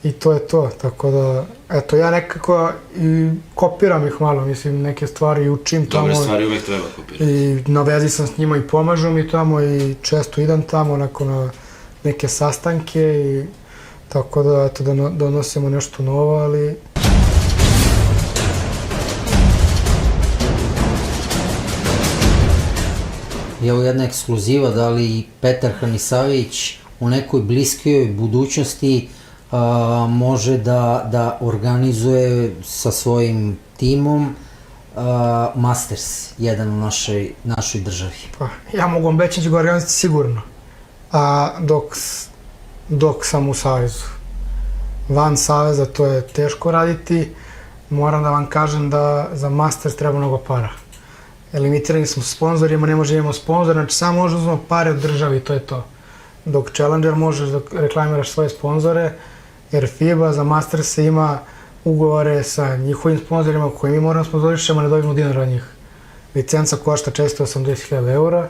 i to je to, tako da, eto, ja nekako i kopiram ih malo, mislim, neke stvari učim tamo. Dobre stvari uvek treba kopirati. I na vezi sam s njima i pomažu mi tamo i često idem tamo onako na neke sastanke i tako da, eto, da donosimo nešto novo, ali... Evo jedna ekskluziva, da li Petar Hanisavić u nekoj bliskoj budućnosti može da organizuje sa svojim timom Masters, jedan u našoj državi. Pa, ja mogu vam reći da ću ga organizati sigurno, a dok sam u savezu. Van saveza to je teško raditi, moram da vam kažem da za Masters treba mnogo para. Limitirani smo sponzorima, ne možemo imati sponzor, znači samo možemo uzmati pare od države i to je to. Dok Challenger možeš da reklamiraš svoje sponzore, jer FIBA za Masters ima ugovore sa njihovim sponzorima koje mi moramo sponzorišemo, ne dobijemo dinara od njih. Licenca košta 480.000 eura,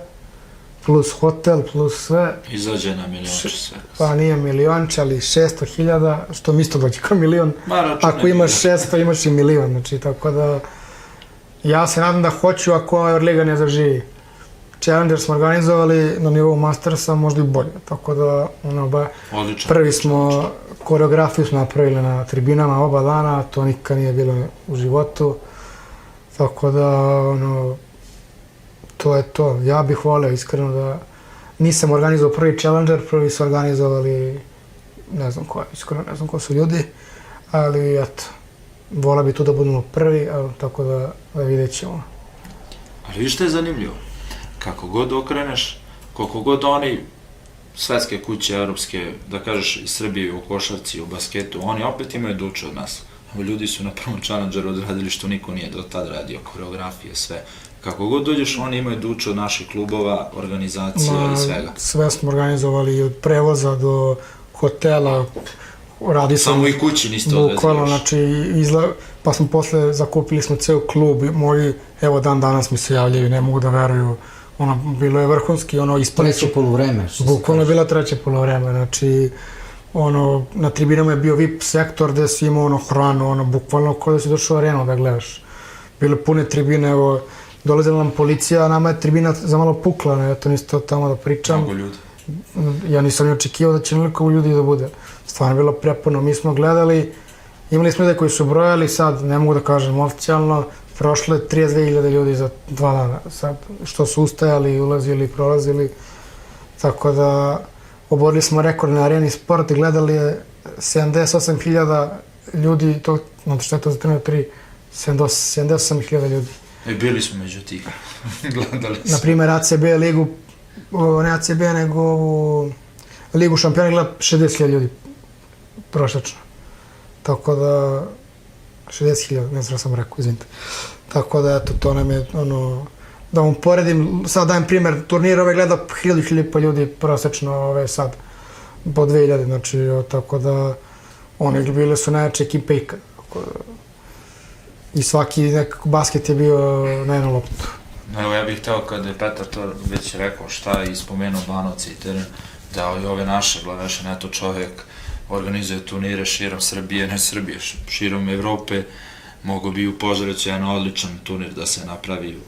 plus hotel, plus sve. Izađe na milionče sve. Pa nije milionče, ali 600.000, što mi isto dođe kao milion. Ako imaš 600, imaš i milion, znači tako da... Ja se nadam da hoću ako ova liga ne zaživi. Challenger smo organizovali na nivou Mastersa, možda i bolje, tako da prvi smo, koreografiju smo napravili na tribinama oba dana, to nikad nije bilo u životu, tako da, to je to. Ja bih voleo iskreno da nisam organizovao prvi Challenger, prvi su organizovali, ne znam ko su ljudi, ali eto. Vola bi tu da budemo prvi, tako da vidjet ćemo. Ali viš što je zanimljivo? Kako god okreneš, koliko god oni svetske kuće, evropske, da kažeš i Srbije u košarci, u basketu, oni opet imaju da uče od nas. Ljudi su na prvom Challengeru odradili što niko nije do tad radio, koreografije, sve. Kako god dođeš, oni imaju da uče od naših klubova, organizacija i svega. Sve smo organizovali od prevoza do hotela, samo i kući niste odvezli još. Znači, pa smo posle zakupili smo ceo klub, moji, evo danas mi se javljaju, ne mogu da veruju, bilo je vrhunski, ispali su... Treće polovreme. Bukvalno je bila treće polovreme, znači, na tribinama je bio VIP sektor gde si imao hranu, bukvalno kao da si došao u arenu da gledaš. Bile pune tribine, evo, dolazila nam policija, nama je tribina za malo pukla, eto, niste tamo da pričam. Mnogo ljudi. Ja nisam ni očekivao da će neliko ljudi da bude. Stvarno je bilo prepuno. Mi smo gledali, imali smo ljude koji su brojali, sad ne mogu da kažem oficijalno, prošle 32.000 ljudi za 2 dana. Sad, što su ustajali, ulazili, prolazili. Tako da, oborili smo rekord na Areni Sport i gledali je 78.000 ljudi, znate što je to za 3x3, 78.000 ljudi. I bili smo među tih. Gledali smo. Naprimjer, ACB ligu, ne ACB, nego ovu Ligu šampiona gleda 60.000 ljudi, prošečno. Tako da, 60.000, ne znam što sam rekao, izvinite. Tako da, eto, to nam je, da vam poredim, sad dajem primjer, turnir gleda 1.000 ljudi prosečno, sad, po 2.000, znači, tako da, bile su najjače ekipe ikad. I svaki nekako basket je bio na jednu loptu. Evo, ja bih hteo, kada je Petar to već rekao šta i spomenuo Banovci i teren, da i ove naše glavešane, eto čovjek organizuje turnire širom Srbije, ne Srbije, širom Evrope, mogo bi u Požarevcu jedan odličan turnir da se napravi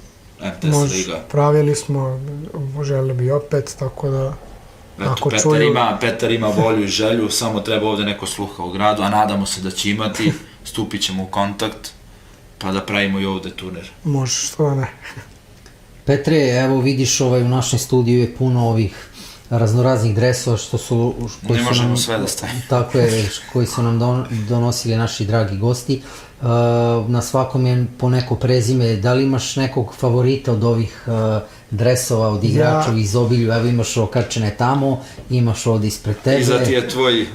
MTS liga. Pravili smo, želeli bi opet, tako da... Eto, Petar ima volju i želju, samo treba ovde neko sluha u gradu, a nadamo se da će imati, stupit ćemo u kontakt pa da pravimo i ovde turnir. Može, što ne. Petre, evo vidiš u našem studiju je puno ovih raznoraznih dresova Ne možemo sve da stavimo. Tako je, koji su nam donosili naši dragi gosti. Na svakom je po neko prezime. Da li imaš nekog favorita od ovih dresova, od igrača u izobilju? Evo imaš okačene tamo, imaš ovde ispred tebe. Iza ti je tvoj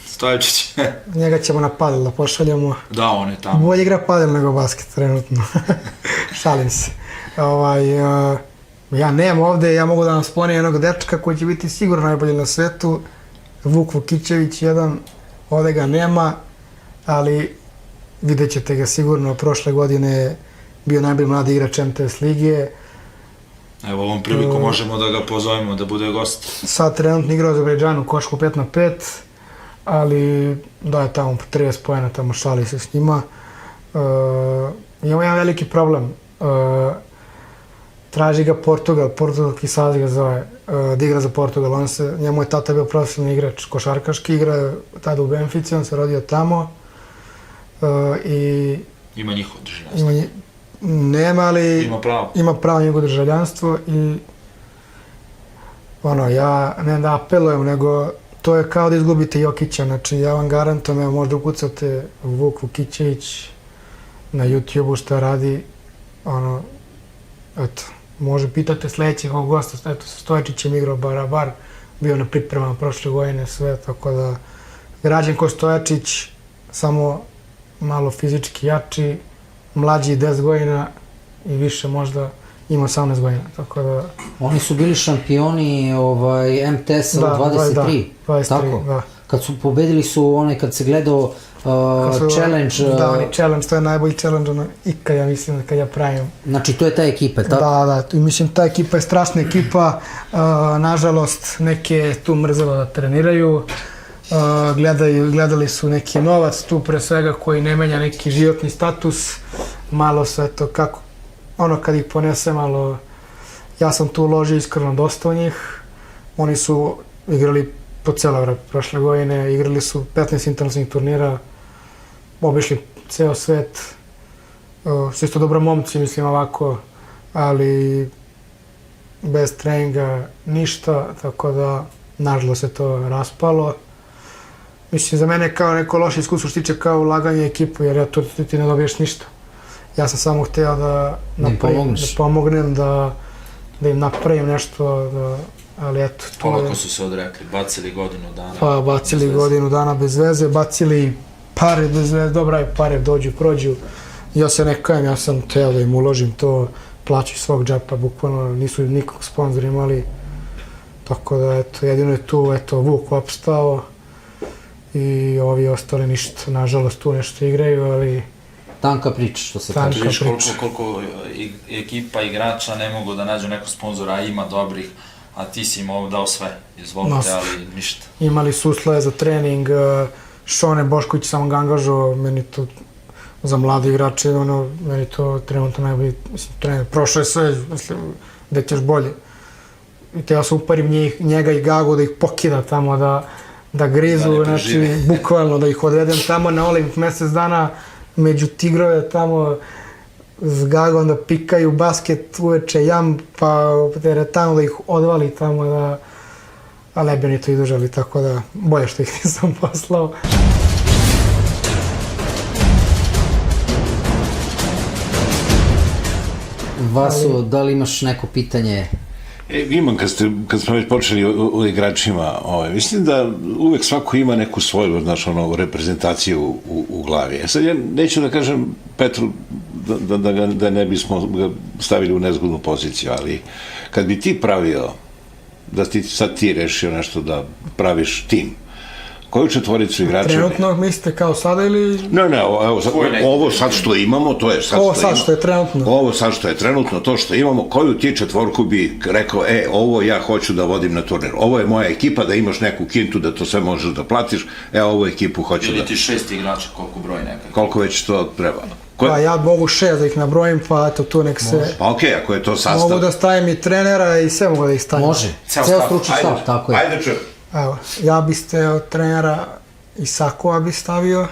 Stojčić. Njega ćemo na padel da pošaljemo. Da, on je tamo. Bolje igra padel nego basket trenutno. Šalim se. Ja nemam ovde, ja mogu da vam spomenem jednog dečka koji će biti sigurno najbolji na svetu. Vuk Vukićević jedan, ovde ga nema, ali vidjet ćete ga sigurno. Prošle godine je bio najbolji mladi igrač MTS lige. Evo, ovom priliku možemo da ga pozovemo da bude gost. Sad trenutno igra u Azerbejdžanu košku 5-5, ali daje tamo 30 poena, tamo šali se s njima. Imamo jedan veliki problem. Traži ga Portugal, portugalski savez ga zove, da igra za Portugal. Njemu je tata bio profesionalni igrač, košarkaški, igra tada u Benfici, on se rodio tamo. Ima njihovo državljanstvo. Nema, ali ima pravo njegovo državljanstvo i ja ne da apelujem, nego to je kao da izgubite Jokića, znači ja vam garantujem, evo možda ukucate Vuk Vukićević na YouTube-u šta radi, eto, može pitate sledećeg ovog gosta, eto, sa Stojčićem igrao bar, bio na pripremama prošle godine, sve, tako da građan ko Stojačić, samo malo fizički jači, mlađi 10 godina i više možda ima 18 godina, tako da... Oni su bili šampioni MTS-a u 23, 23, tako? Da. Kad su pobedili su kad se gledao challenge... Da, oni challenge, to je najbolji challenge ikad, ja mislim, kad ja pravim. Znači, to je ta ekipa, tako? Da, mislim, ta ekipa je strašna ekipa, nažalost, neke tu mrzelo da treniraju, gledali su neki novac tu pre svega koji ne menja neki životni status, malo sve to kako, kad ih ponese malo, ja sam tu uložio iskreno dosta u njih, oni su igrali po celo Evropu prošle godine, igrali su 15 internacionalnih turnira, obišli ceo svet, su isto dobro momci, mislim ovako, ali bez treninga ništa, tako da nažalost se to raspalo. Mislim, za mene kao neko loše iskustvo što tiče kao ulaganje ekipu, jer ja tu ti ne dobiješ ništa. Ja sam samo hteo da pomognem, da im napravim nešto, ali eto... Polako su se odrekli, bacili godinu dana. Pa, bacili godinu dana bez veze, bacili pare bez veze, dobra pare dođu, prođu. Ja se ne kajem, ja sam hteo da im uložim to, plaću svog džepa, bukvalno nisu nikog sponzora imali. Tako da, eto, jedino je tu, eto, Vuk opstao i ovi ostali ništa, nažalost tu nešto igraju, ali... Tanka priča, što se kaže. Viš koliko ekipa igrača ne mogu da nađu nekog sponzora, a ima dobrih, a ti si im ovo dao sve, izvolite, ali ništa. Imali su uslove za trening, Šone Bošković sam ga angažao, meni to za mlade igrače, meni to trenutno najbolji trener. Prošlo je sve, mislim, da ćeš bolje. I te ja se uparim njega i Gagu da ih pokida tamo, da grizu, znači, bukvalno da ih odvedem tamo na Olimpik mesec dana, među tigrove tamo s Gagom da pikaju basket uveče jam, pa teretanu da ih odvali tamo da... Ali ne bi oni to izdržali, tako da bolje što ih nisam poslao. Vaso, da li imaš neko pitanje? Imam, kad smo već počeli o igračima, mislim da uvek svako ima neku svoju, reprezentaciju u glavi. Sad ja neću da kažem Petru da ne bismo ga stavili u nezgodnu poziciju, ali kad bi ti pravio, da sad ti rešio nešto da praviš tim, koju četvoricu igrača? Trenutno mislite kao sada ili... Ne, ovo sad što imamo, to je sad što imamo. Ovo sad što je trenutno. Ovo sad što je trenutno, to što imamo, koju ti četvorku bi rekao, ovo ja hoću da vodim na turnir. Ovo je moja ekipa, da imaš neku kintu, da to sve možeš da platiš, ovu ekipu hoću da... Ili ti 6 igrača, koliko broj neka. Koliko već to treba. Pa ja mogu 6 da ih nabrojim, pa eto tu nek se... Pa okej, ako je to sastav... Mogu da stavim i trenera i sve mogu da ih stavim. Može, ceo stručni stav, tako je. Ajde čujem. Evo, ja bih od trenera Isakova bi stavio,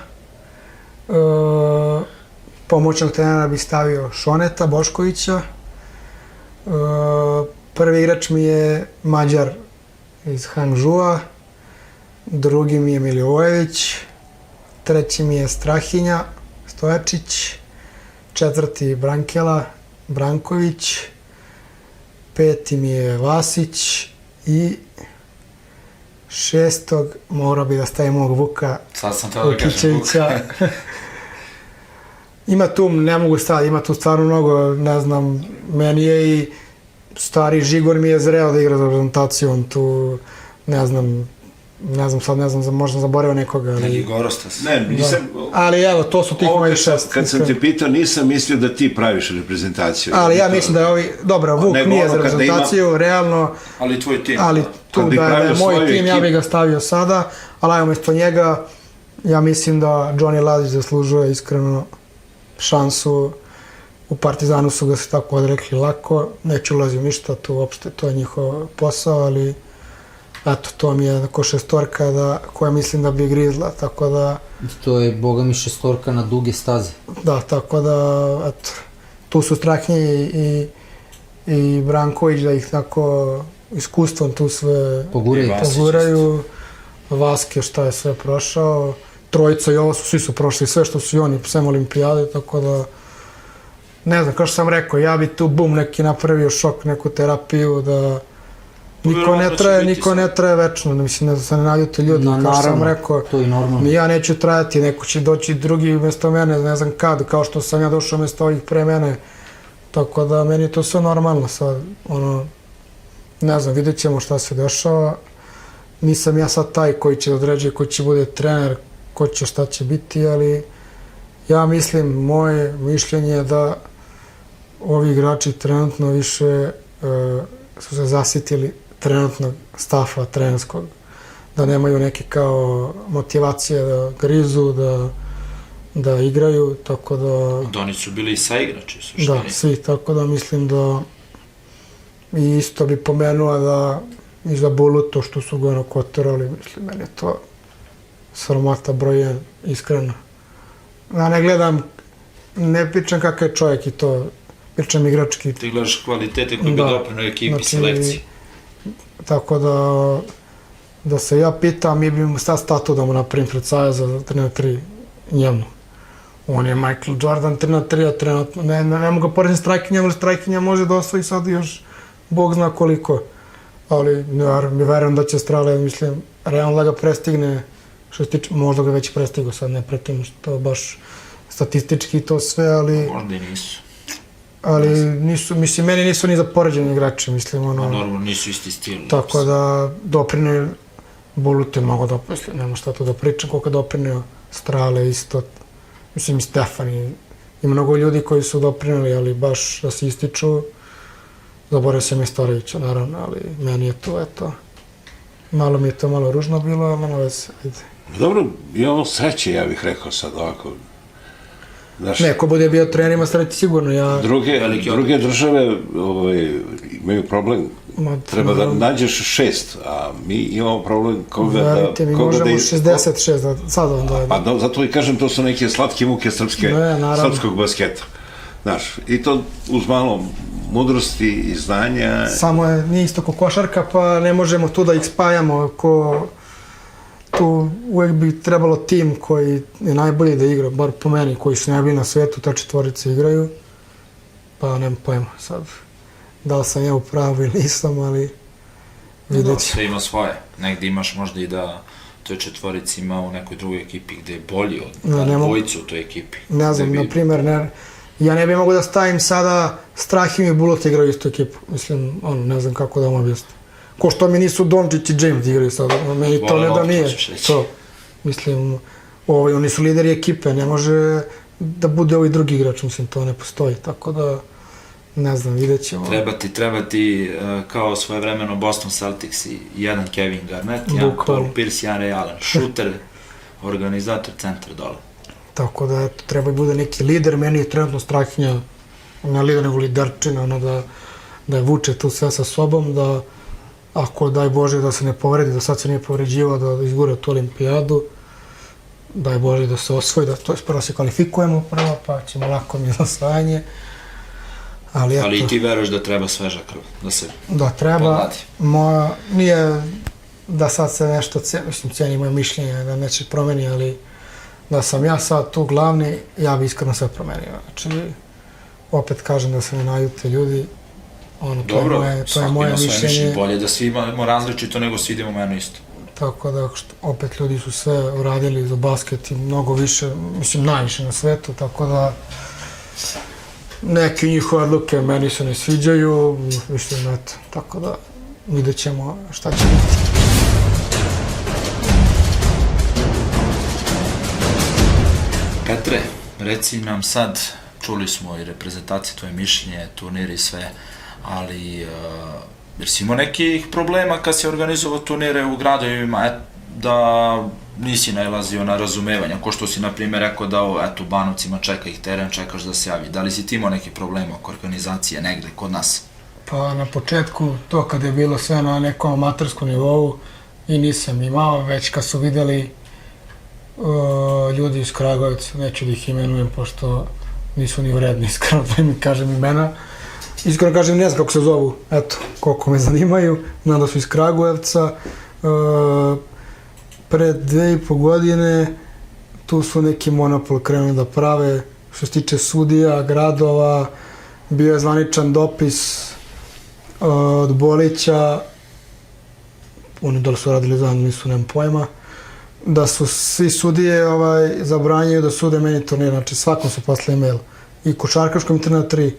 pomoćnog trenera bih stavio Šoneta Boškovića. Prvi igrač mi je Mađar iz Hangžua, drugi mi je Milivojević, treći mi je Strahinja Stojačić, četvrti Brankela Branković, peti mi je Vasić i šestog morao bi da stavim mog Vuka Sad sam teo da kažem Vukićevića. Ima tu, ne mogu staviti, ima tu stvarno mnogo, ne znam, meni je i stari Žigor mi je zreo da igra za reprezentaciju, on tu, ne znam, možda zaboravio nekoga. Neki Gorostas. Ne, nisam... Ali evo, to su tih mojih šest. Kad sam te pitao, nisam mislio da ti praviš reprezentaciju. Ali ja mislim da je ovi, dobro, Vuk nije za reprezentaciju, realno, Ali tvoj tim. ali tu da je moj tim, ja bih ga stavio sada, ali umjesto njega, ja mislim da Johnny Lazić zaslužuje iskreno šansu. U Partizanu su ga se tako odrekli lako, neću ulazim ništa, tu uopšte, to je njihov posao, ali eto, to mi je tako šestorka koja mislim da bi grizla, tako da... To je, boga mi, šestorka na duge staze. Da, tako da, eto, tu su Strahinje i Branković da ih tako iskustvom tu sve poguraju. Vaske šta je sve prošao, trojica i ovo svi su prošli sve što su i oni, sem olimpijade, tako da... Ne znam, kao što sam rekao, ja bi tu bum neki napravio šok, neku terapiju, da niko ne traje večno, mislim da se ne naljute ljudi, kao što sam rekao, ni ja neću trajati, neko će doći drugi umjesto mene, ne znam kad, kao što sam ja došao umjesto ovih pre mene, tako da meni je to sve normalno sad, ne znam, vidjet ćemo šta se dešava, nisam ja sad taj koji će određuje, koji će bude trener, ko će šta će biti, ali ja mislim, moje mišljenje je da ovi igrači trenutno više su se zasitili trenutnog stafa trenerskog, da nemaju neke kao motivacije da grizu, da igraju, tako da... Oni su bili i saigrači, suštini. Da, svi, tako da mislim da i isto bi pomenula da i za Buluto što su ga nakoterali, mislim, meni je to sramota broj 1, iskreno. Ja ne gledam, ne pričam kakav je čovjek i to, pričam igrački. Ti gledaš kvalitete koji bi doprinio ekipi selekciji. Tako da se ja pitam, mi bi mu sad statu da mu napravim pred Saveza za 3-3 njemu. On je Michael Jordan 3-3, a trenutno, ne mogu ga poredim s Strajkinjom, ali Strajkinja može da osvoji sad još Bog zna koliko. Ali ne verujem da će Strale, mislim, realno da ga prestigne, što se tiče, možda ga već prestigo sad, ne pretim što baš statistički to sve, ali... Možda i nisu. Ali nisu, mislim, meni nisu ni za poređenje igrače, mislim, Normalno, nisu isti stil. Tako da doprinio Bulute mnogo doprinio, nema šta to da pričam, koliko je doprinio Strale isto, mislim i Stefani, i mnogo ljudi koji su doprinili, ali baš da se ističu, zaboravio sam Istorovića, naravno, ali meni je to, eto, malo mi je to malo ružno bilo, a malo veze, ajde. Dobro, imamo sreće, ja bih rekao sad ovako. Neko bude bio trener, ima sreće sigurno, ja... Druge države imaju problem, treba da nađeš 6, a mi imamo problem koga da... Verite mi, možemo 66, sad vam daje. Pa zato i kažem, to su neke slatke muke srpskog basketa. Znaš, i to uz malo mudrosti i znanja... Samo nije isto ko košarka, pa ne možemo tu da ih spajamo, tu uvek bi trebalo tim koji je najbolji da igra, bar po meni, koji su najbolji na svetu, ta četvorica igraju, pa nemam pojma sad da li sam ja u pravu ili nisam, ali vidjet ću. Sve ima svoje, negdje imaš možda i da toj četvorici ima u nekoj drugoj ekipi gde je bolji od dvojice u toj ekipi. Ne znam, na primjer, ja ne bih mogu da stavim sada Strahim i Bulot igraju istu ekipu, mislim, ne znam kako da vam objasnim. Ko što mi nisu Dončić i James igraju sad, meni to ne da nije to. Mislim, oni su lideri ekipe, ne može da bude ovaj drugi igrač, mislim, to ne postoji, tako da, ne znam, vidjet ćemo. Treba ti kao svojevremeno Boston Celtics i jedan Kevin Garnett, jedan Paul Pierce, jedan Ray Allen, šuter, organizator, centar dole. Tako da, eto, treba i bude neki lider, meni je trenutno Strahinja, ne lider, nego liderčina, da je vuče tu sve sa sobom, da ako daj Bože da se ne povredi, da sad se nije povređivao, da izgura tu olimpijadu. daj Bože da se osvoji, to je prvo se kvalifikujemo prvo, pa ćemo lako mi za osvajanje. Ali i ti veruješ da treba sveža krv, da se da treba, pomladi? Nije da sad se nešto, cijenim moje mišljenje, da neće promeni, ali da sam ja sad tu glavni, ja bi iskreno sve promenio. Znači, opet kažem da se ne naljute ljudi, Dobro, to je moje mišljenje. Bolje da svi imamo različito nego svi idemo meno isto. Tako da, opet ljudi su sve uradili za basket i mnogo više, mislim najviše na svetu, tako da neke njihove odluke meni se ne sviđaju, mislim, eto, tako da vidjet ćemo šta će biti. Petre, reci nam sad, čuli smo i reprezentacije, tvoje mišljenje, turniri i sve, ali jer si imao nekih problema kad si organizovao turnire u gradovima, da nisi nailazio na razumevanja, ko što si na primjer rekao da eto, u Banovcima čeka ih teren, čekaš da se javi. Da li si ti imao nekih problema oko organizacije negde kod nas? Pa na početku, to kada je bilo sve na nekom amaterskom nivou i nisam imao, već kad su videli ljudi iz Kragujevca, neću da ih imenujem pošto nisu ni vredni, iskreno da mi kažem imena. Iskreno kažem, ne znam kako se zovu, eto, koliko me zanimaju, znam da su iz Kragujevca. Pre 2,5 godine tu su neki monopol krenuli da prave, što se tiče sudija, gradova, bio je zvaničan dopis od Bolića, oni da li su radili zajedno, nisu, nemam pojma, da su svi sudije zabranjaju da sude meni turnir, znači svakom su poslali e-mail, i košarkaškom i 3x3.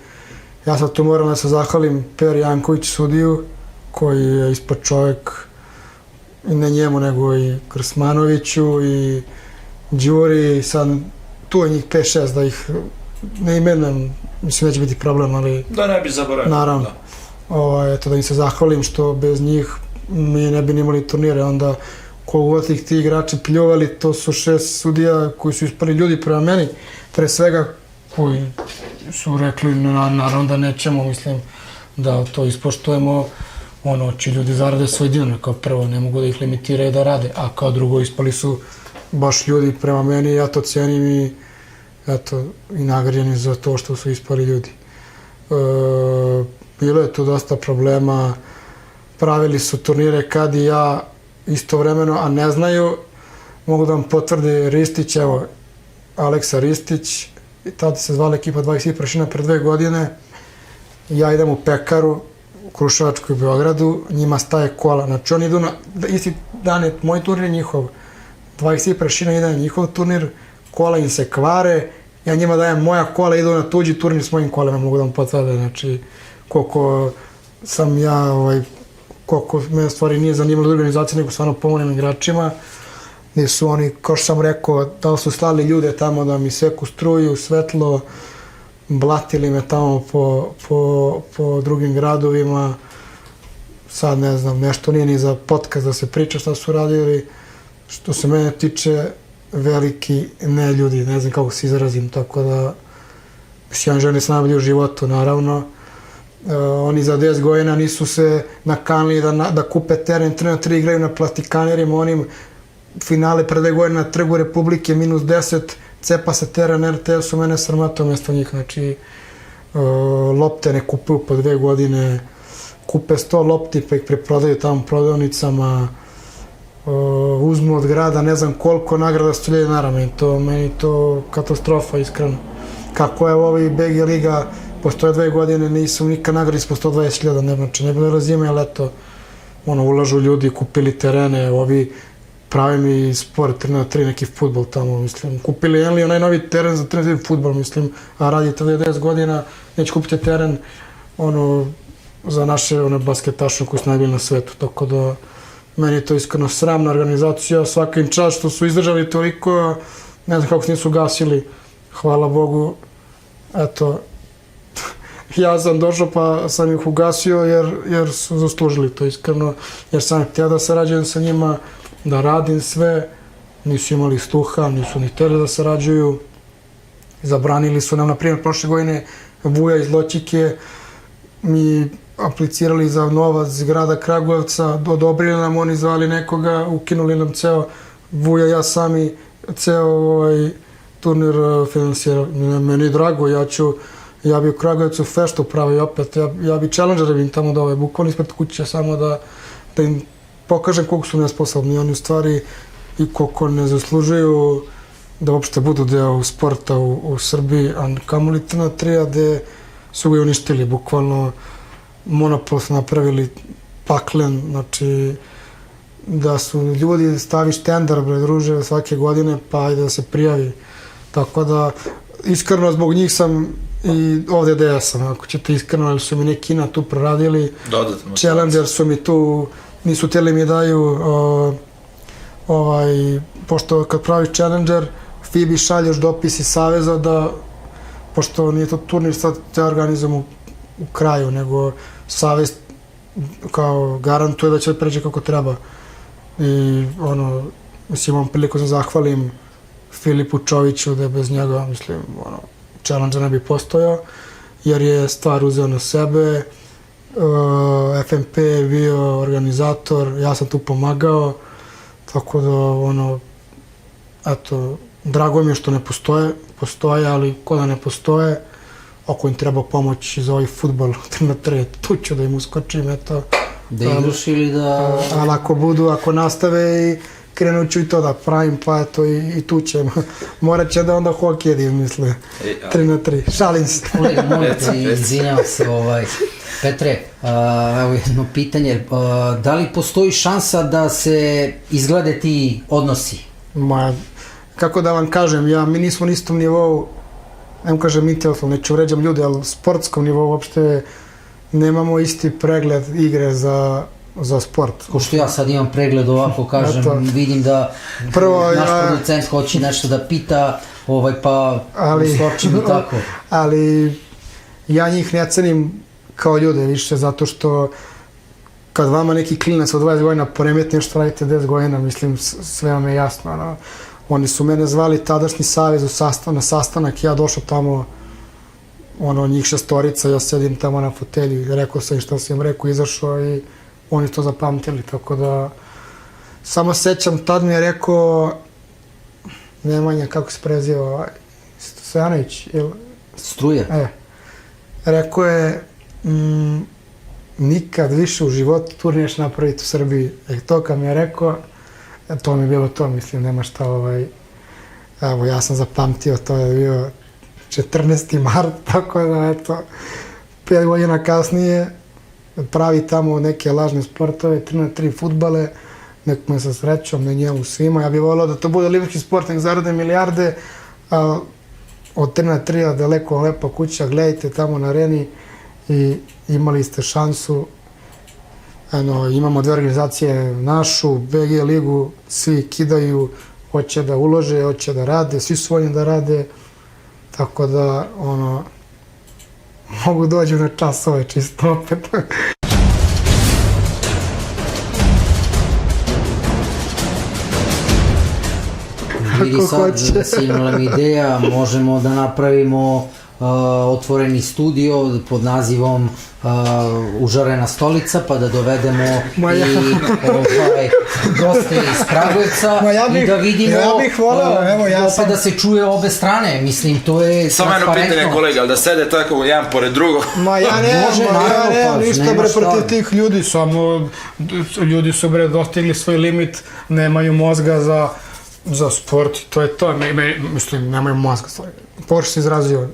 Ja sad tu moram da se zahvalim Per Janković sudiju, koji je ispod čovjek, i ne njemu, nego i Krsmanoviću i Đuri, sad tu je njih 5-6, da ih ne imenujem, mislim neće biti problem, ali... Da ne bi zaboravio. Naravno. Eto, da im se zahvalim što bez njih mi ne bi imali turnire, onda kogod ih ti igrači pljuvali, to su 6 sudija koji su ispali ljudi prema meni, pre svega koji su rekli naravno da nećemo, mislim da to ispoštujemo, će ljudi zarade svoj dinar, kao prvo ne mogu da ih limitiraju da rade, a kao drugo ispali su baš ljudi prema meni, ja to cenim i eto, i nagrađeni za to što su ispali ljudi. Bilo je tu dosta problema, pravili su turnire kad i ja istovremeno, a ne znaju, mogu da vam potvrde Ristić, evo, Aleksa Ristić, tada se zvala ekipa 20 prašina pre 2 godine, ja idem u Pekaru, u Kruševačkoj Beogradu, njima staje kola, znači oni idu na, isti dan je moj turnir njihov, 20 prašina ide na njihov turnir, kola im se kvare, ja njima dajem moja kola, idu na tuđi turnir s mojim kolima, mogu da vam potvrde, znači koliko sam ja, koliko me stvari nije zanimalo organizacije, nego stvarno pomolim igračima, gdje su oni, kao što sam rekao, da li su slali ljude tamo da mi seku struju, svetlo, blatili me tamo po drugim gradovima, sad ne znam, nešto nije ni za podcast da se priča šta su radili, što se mene tiče, veliki ne ljudi, ne znam kako se izrazim, tako da, mislim, žene su najbolji u životu, naravno. Oni za 10 godina nisu se nakanili da kupe teren, 3x3 igraju na platikanerima, onim finale pre 2 godine na Trgu Republike, -10, cepa se teren RTS-u, mene sramata umjesto njih, znači lopte ne kupuju po 2 godine, kupe 100 lopti pa ih preprodaju tamo u prodavnicama, uzmu od grada ne znam koliko nagrada, 100.000 dinara, meni to katastrofa, iskreno. Kako je ovi BG Liga, postoje 2 godine, nisu nikad nagradi po 120.000, ne znači, ne bi razime, ali eto, ulažu ljudi, kupili terene, ovi pravi mi sport 3x3, neki futbol tamo, mislim, kupili onaj novi teren za 3x3 futbol, mislim, a radite 10 godina, neće kupiti teren, za naše basketaše koji su najbolji na svetu, tako da meni je to iskreno sramna organizacija, svaka im čast što su izdržali toliko, ne znam kako se nisu gasili, hvala Bogu, eto, ja sam došao pa sam ih ugasio jer su zaslužili to iskreno, jer sam htio da sarađujem sa njima, da radim sve, nisu imali sluha, nisu ni htjeli da sarađuju, zabranili su nam, na primjer, prošle godine Vuja iz Loćike, mi aplicirali za novac iz grada Kragujevca, odobrili nam, oni zvali nekoga, ukinuli nam ceo Vuja, ja sami ceo ovaj turnir finansira. Meni je drago, ja bi u Kragujevcu feštu pravi opet, ja bi challengere vidim tamo da bukvalno ispred kuće, samo da im pokažem koliko su nesposobni oni u stvari i koliko ne zaslužuju da uopšte budu deo sporta u Srbiji, a kamoli Trna Trija gde su ga uništili, bukvalno monopol su napravili paklen, znači da su ljudi staviš tender, bre, druže, svake godine, pa ajde da se prijavi. Tako da, iskreno zbog njih sam i ovde gde ja sam, ako ćete iskreno, ali su mi neki tu proradili. Dodatno. Challenger su mi tu, nisu htjeli mi daju, pošto kad praviš Challenger, FIBI šalješ dopis iz Saveza da, pošto nije to turnir sad te organizujemo u kraju, nego Savez kao garantuje da će pređe kako treba. I mislim, imam priliku da zahvalim Filipu Čoviću, da je bez njega, mislim, Challenger ne bi postojao, jer je stvar uzeo na sebe, FNP je bio organizator, ja sam tu pomagao, tako da, eto, drago mi je što ne postoje, ali ko da ne postoje, ako im treba pomoć za ovaj futbol, na tre, tu ću da im uskočim, eto. Da igraš ili da... Ali ako nastave i krenut ću i to da pravim, pa eto i tu će. Morat će da onda hokej da izmisle. 3-3. Šalim se. Molim te, izvinjavam se. Petre, evo jedno pitanje. Da li postoji šansa da se izglede ti odnosi? Ma, kako da vam kažem, mi nismo na istom nivou, nemo kažem intelektualno, neću vređam ljude, ali sportskom nivou uopšte nemamo isti pregled igre za sport. Ko što ja sad imam pregled ovako, kažem, vidim da naš producent hoće nešto da pita, pa uskočim i tako. Ali ja njih ne cenim kao ljude više, zato što kad vama neki klinac od 20 godina poremeti nešto radite 10 godina, mislim, sve vam je jasno. Oni su mene zvali tadašnji savez na sastanak, ja došao tamo, njih 6, ja sedim tamo na fotelji, rekao sam što sam im rekao, izašao i oni to zapamtili, tako da samo sećam, tad mi je rekao Nemanja, kako se preziva, Stojanović, Struje. Rekao je nikad više u životu tur neš napraviti u Srbiji. To kad mi je rekao, to mi je bilo to, mislim, nema šta, evo, ja sam zapamtio, to je bio 14. mart, tako da, eto, 5 godina kasnije pravi tamo neke lažne sportove, 3-3 fudbale, nekome sa srećom, ne njemu svima. Ja bih volio da to bude olimpijski sport, nek zarade milijarde, a od 3-3 daleko lepa kuća, gledajte tamo na areni i imali ste šansu. Imamo 2 organizacije, našu, BG ligu, svi kidaju, hoće da ulože, hoće da rade, svi su voljni da rade, tako da, mogu dođu na časove čisto opet. Vidi sad, imala mi ideja, možemo da napravimo otvoreni studio pod nazivom Užarena stolica, pa da dovedemo i goste iz Kragujevca i da vidimo, opet da se čuje obe strane, mislim, to je samo transparentno. jedno pitanje, kolega, ali da sede tako jedan pored drugog? Ma ja nemam ništa protiv tih ljudi, samo ljudi su dostigli svoj limit, nemaju mozga za sport, to je to, mislim, nemaju mozga, pošto se izrazio.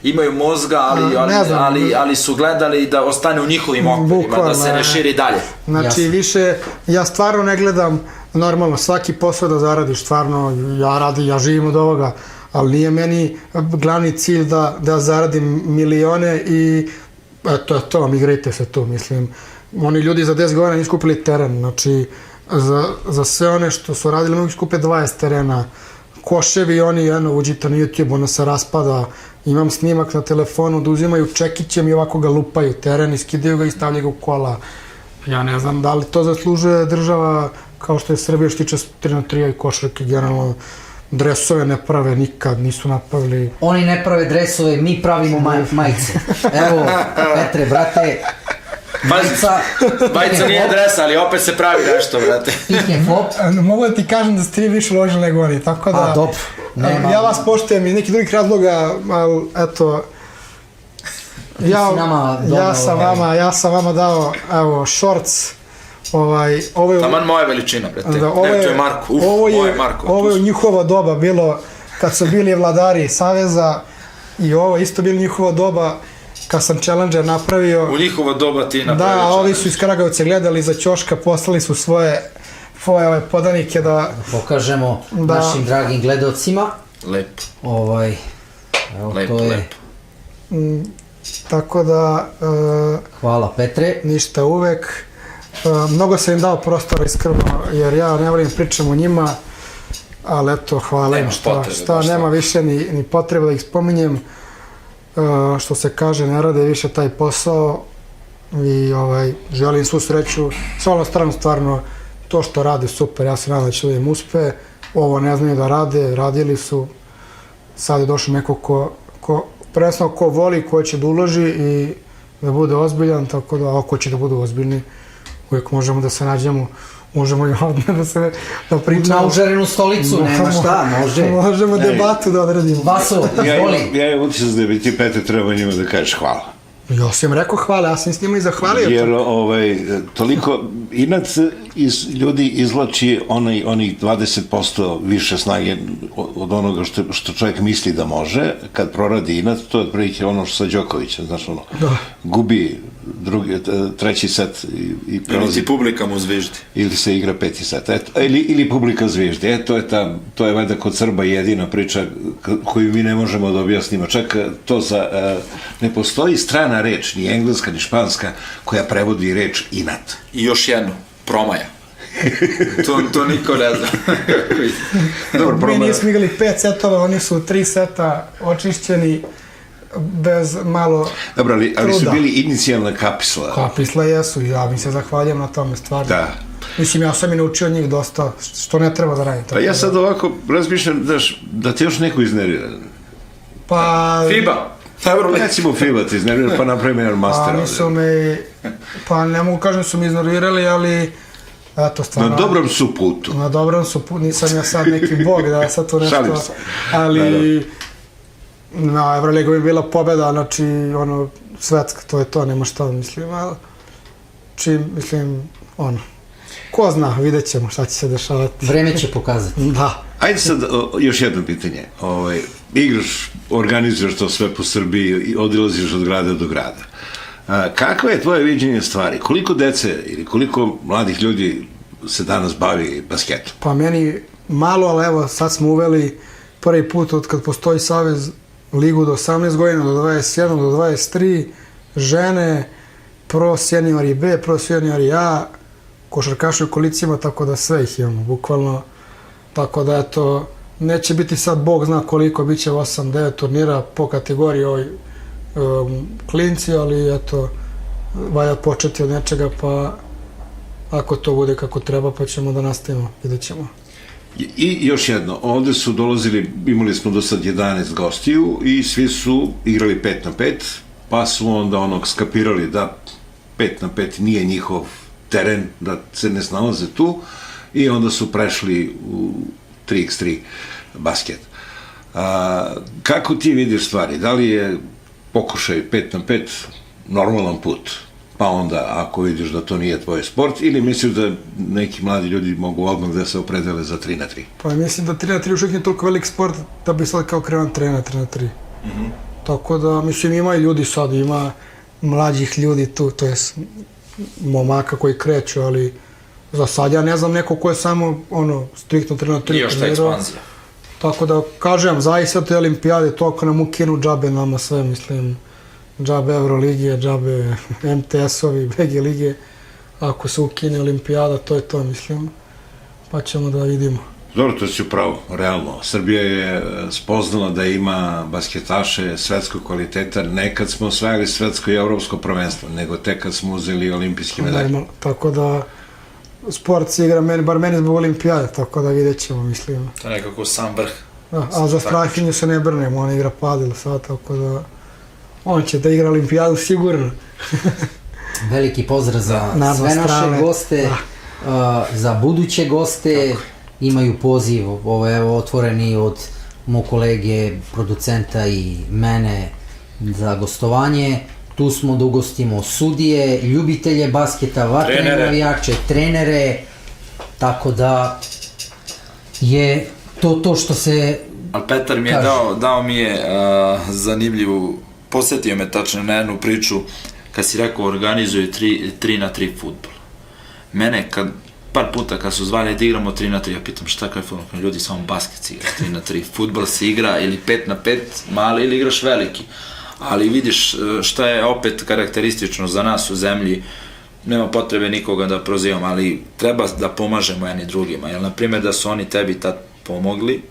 Imaju mozga, ali su gledali da ostane u njihovim okvirima, da se ne širi dalje. Znači, više, ja stvarno ne gledam, normalno, svaki posao da zaradiš, stvarno, ja živim od ovoga, ali nije meni glavni cilj da zaradim milione i eto, to vam igrajte se tu, mislim. Oni ljudi za 10 godina nisu kupili teren, znači, za sve one što su radili, mogu skupe 20 terena, koševi, oni, uđite na YouTube, se raspada, imam snimak na telefonu da uzimaju čekićem i ovako ga lupaju teren, iskidaju ga i stavljaju ga u kola. Ja ne znam da li to zaslužuje država kao što je Srbija što tiče 3-3 i košarke, generalno dresove ne prave nikad, nisu napravili. Oni ne prave dresove, mi pravimo majice. Evo, Petre, brate, Majica nije dres, ali opet se pravi nešto, brate. Pick and flop. Mogu da ti kažem da ste vi više uložili nego oni, tako da... A, dobro. Nema. Ja vas poštujem iz nekih drugih razloga, ali eto... Ja sam vama dao, evo, shorts, ovo je... Taman moja veličina, brate. Da, Ne, to je Marko. Moje Marko. Ovo je u njihovo doba bilo, kad su bili vladari Saveza, i ovo je isto bilo njihovo doba, kad sam Challenger napravio... U njihovo doba ti napravio Da, Challenger. ovi su iz Kragujevca gledali za ćoška, poslali su svoje podanike da... Pokažemo Da. našim dragim gledocima. Lepo, Evo, lepo, to je... lepo. Tako da... Hvala, Petre. Ništa uvek. Mnogo sam im dao prostora iskreno, jer ja ne volim pričam o njima, ali eto, hvala im, Nemaš potrebe, šta baš nema tako. više ni potrebe da ih spominjem, što se kaže, ne rade više taj posao i želim svu sreću, sa ono stranu stvarno, to što rade super, ja se nadam da će da im uspe, ovo ne znaju da rade, radili su, sad je došao neko prvenstveno ko voli, ko će da uloži i da bude ozbiljan, tako da ako će da budu ozbiljni, uvijek možemo da se nađemo, možemo i ovdje da pričamo. Na užarenu stolicu, nema šta, može. Možemo debatu da odradimo. Vaso, izvoli. Ja je utisak da bi ti, Petre, trebao njima da kažeš hvala. Ja sam im rekao hvala, ja sam s njima i zahvalio. Jer toliko inac ljudi izvlači onih 20% više snage od onoga što čovjek misli da može, kad proradi inac, to je otprilike ono što sa Đokovićem, znaš ono, gubi treći set i Ili prelazi, ti publika mu zviždi. ili se igra peti set, ili publika zviždi, to je valjda kod Srba jedina priča koju mi ne možemo da objasnimo, čak to ne postoji strana reč, ni engleska, ni španska, koja prevodi reč inat. I još jedno, promaja. To niko ne zna. Dobro, Mi nismo igrali 5 setova, oni su 3 seta očišćeni bez malo Dobro, ali su truda. bili inicijalna kapisla. Kapisla jesu, ja mi se zahvaljujem na tome stvarno. Da. Mislim, ja sam i naučio od njih dosta, što ne treba da radim. Pa ja sad ovako razmišljam, da te još neko iznervira. Pa... FIBA. Euro Recimo FIBA te iznervira, pa napravim jedan master. Oni su me, pa ne mogu kažem su me ignorirali, ali eto stvarno. Na dobrom su putu. Na dobrom su putu, nisam ja sad neki bog da sad to Šalim nešto, se. ali na Euroligu je bila pobeda, znači ono svetska, to je to, nema šta mislim, ali mislim, ono, ko zna, vidjet ćemo šta će se dešavati. Vreme će pokazati. Da. Ajde sad, još jedno pitanje. Igraš, organizuješ to sve po Srbiji i odilaziš od grada do grada. Kakvo je tvoje viđenje stvari? Koliko dece ili koliko mladih ljudi se danas bavi basketom? Pa meni malo, ali evo sad smo uveli prvi put od kad postoji Savez ligu do 18 godina, do 21, do 23, žene, pro seniori B, pro seniori A, košarkaši u kolicima, tako da sve ih imamo, bukvalno. Tako da eto, neće biti sad Bog zna koliko, bit će 8-9 turnira po kategoriji ovoj klinci, ali eto, valja početi od nečega, pa ako to bude kako treba, pa ćemo da nastavimo, vidjet ćemo. I još jedno, ovde su dolazili, imali smo do sad 11 gostiju i svi su igrali 5 na 5, pa su onda skapirali da 5 na 5 nije njihov teren, da se ne snalaze tu i onda su prešli u 3x3 basket. Kako ti vidiš stvari? Da li je pokušaj 5 na 5 normalan put? Pa onda, ako vidiš da to nije tvoj sport, ili misliš da neki mladi ljudi mogu odmah da se opredele za 3 na 3? Pa mislim da 3 na 3 još uvijek nije toliko velik sport da bi sad kao krenuo trener 3 na 3. Tako da, mislim, ima i ljudi sad, ima mlađih ljudi tu, to je momaka koji kreću, ali za sad ja ne znam neko ko je samo, striktno 3 na 3. I još ta ekspanzija. Tako da, kažem, zaista te olimpijade, to ako nam ukinu džabe nama sve, mislim, džabe Euroligije, džabe MTS-ovi, BG lige, ako se ukine olimpijada, to je to, mislim, pa ćemo da vidimo. Dobro, to si upravo, realno. Srbija je spoznala da ima basketaše svetskog kvaliteta, ne kad smo osvajali svetsko i evropsko prvenstvo, nego tek kad smo uzeli olimpijski medalje. Tako da, sport se igra, bar meni zbog olimpijade, tako da vidjet ćemo, mislim. To je nekako sam vrh. A za Strahinju se ne brnemo, on igra padel sad, tako da on će da igra olimpijadu sigurno. Veliki pozdrav za Narva sve naše strane. goste, za buduće goste. Imaju poziv, evo otvoreni od mog kolege, producenta i mene za gostovanje. Tu smo da ugostimo sudije, ljubitelje basketa, vatrene navijače, trenere, tako da je to što se... Ali Petar mi je dao mi je zanimljivu, posjetio me tačno na jednu priču, kad si rekao organizuju 3-3 futbol. Mene par puta kad su zvali da igramo 3-3, ja pitam šta kaj futbol, ljudi samo basket se igra, 3-3, futbol se igra ili 5-5, mali ili igraš veliki. Ali vidiš šta je opet karakteristično za nas u zemlji, nema potrebe nikoga da prozivam, ali treba da pomažemo jedni drugima, jer na primjer da su oni tebi tad pomogli,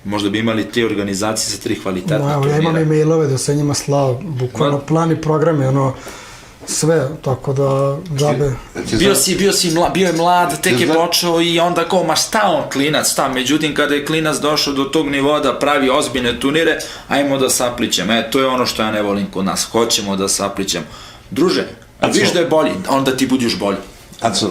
možda bi imali 3 organizacije sa 3 kvalitetna turnira. Ja imam e-mailove da se njima slao, bukvalno plan i programe, sve, tako da džabe. Bio je mlad, tek je počeo i onda kao, ma šta on klinac, šta, međutim kada je klinac došao do tog nivoa da pravi ozbiljne turnire, ajmo da saplićemo, to je ono što ja ne volim kod nas, hoćemo da saplićemo. Druže, a viš da je bolji, onda ti budiš bolji. Aco,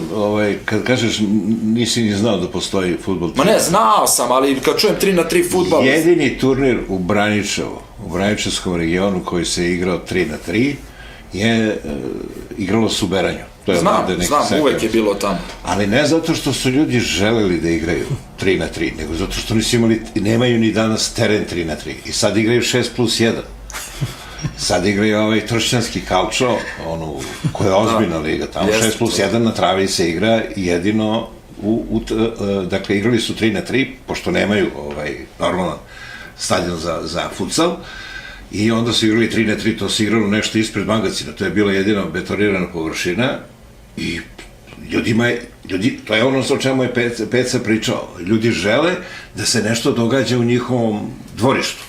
kad kažeš nisi ni znao da postoji futbol. Ma ne, znao sam, ali kad čujem 3-3 futbol... Jedini turnir u Braničevu, u Braničevskom regionu koji se igrao 3-3, je igralo se u Beranju. Znam, uvek je bilo tamo. Ali ne zato što su ljudi želeli da igraju 3-3, nego zato što nisu imali, nemaju ni danas teren 3-3. I sad igraju 6+1. Sad igraju tršćanski kalčo, koja je ozbiljna liga, tamo 6+1 na travi se igra jedino, dakle igrali su 3-3, pošto nemaju normalan stadion za futsal, i onda su igrali 3-3, to se igralo nešto ispred magacina, to je bila jedina betonirana površina i to je ono o čemu je Peca pričao, ljudi žele da se nešto događa u njihovom dvorištu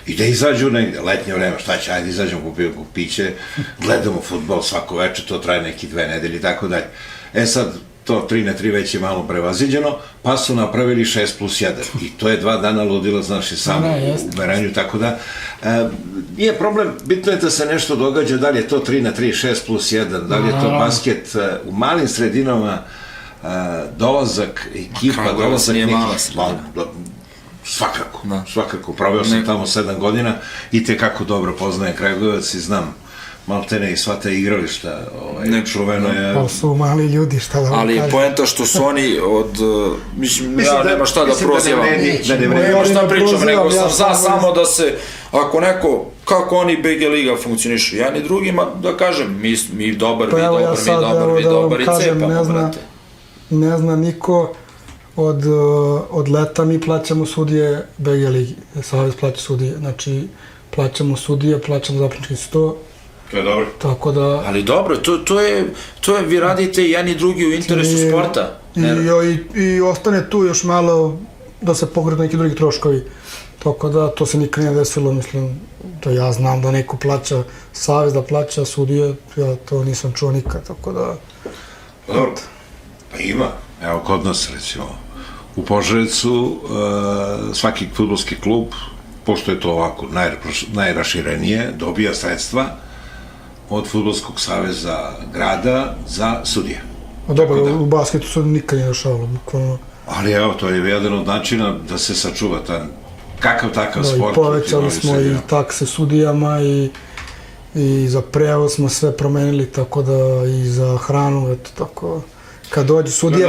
i da izađu negde, letnje vreme, šta će, ajde izađemo, popijemo piće, gledamo fudbal svako večer, to traje neki 2 nedelje i tako dalje. Sad, to 3-3 već je malo prevaziđeno, pa su napravili 6+1 i to je 2 dana ludila, znaš, i samo u Beranju, tako da nije problem, bitno je da se nešto događa, da li je to 3-3, 6+1, da li je to basket, u malim sredinama dolazak ekipa, dolazak nekih, svakako, pravio sam tamo 7 godina i tekako dobro poznajem Kragujevac i znam maltene i sva te igrališta, čuveno je... Pa su mali ljudi, šta da vam kažem. Ali poenta što su oni mislim, ja nema šta da prozivam. Nema šta pričam, nego sam za samo da se, ako neko, kako oni BG Liga funkcionišu, jedan i drugima, da kažem, mi dobar, vi dobar i cepamo, brate. Ne zna niko od leta mi plaćamo sudije BG Ligi, Savez plaća sudije, znači plaćamo sudije, plaćamo zaprnički 100. To je dobro. Tako da... Ali dobro, to je, vi radite jedan i drugi u interesu sporta. I ostane tu još malo da se pokretu neki drugi troškovi. Tako da to se nikad nije desilo, mislim, da ja znam da neko plaća savez, da plaća sudije, ja to nisam čuo nikad, tako da... Dobro, pa ima. Evo, kod nas, recimo, u Požarevcu svaki fudbalski klub, pošto je to ovako najraširenije, dobija sredstva od Fudbalskog saveza grada za sudije. Dobro, u basketu se nikad nije dešavalo, bukvalno. Ali evo, to je jedan od načina da se sačuva kakav takav sport. I povećali smo i takse sudijama i za prevoz smo sve promenili, tako da i za hranu, eto tako. Kad dođu sudije,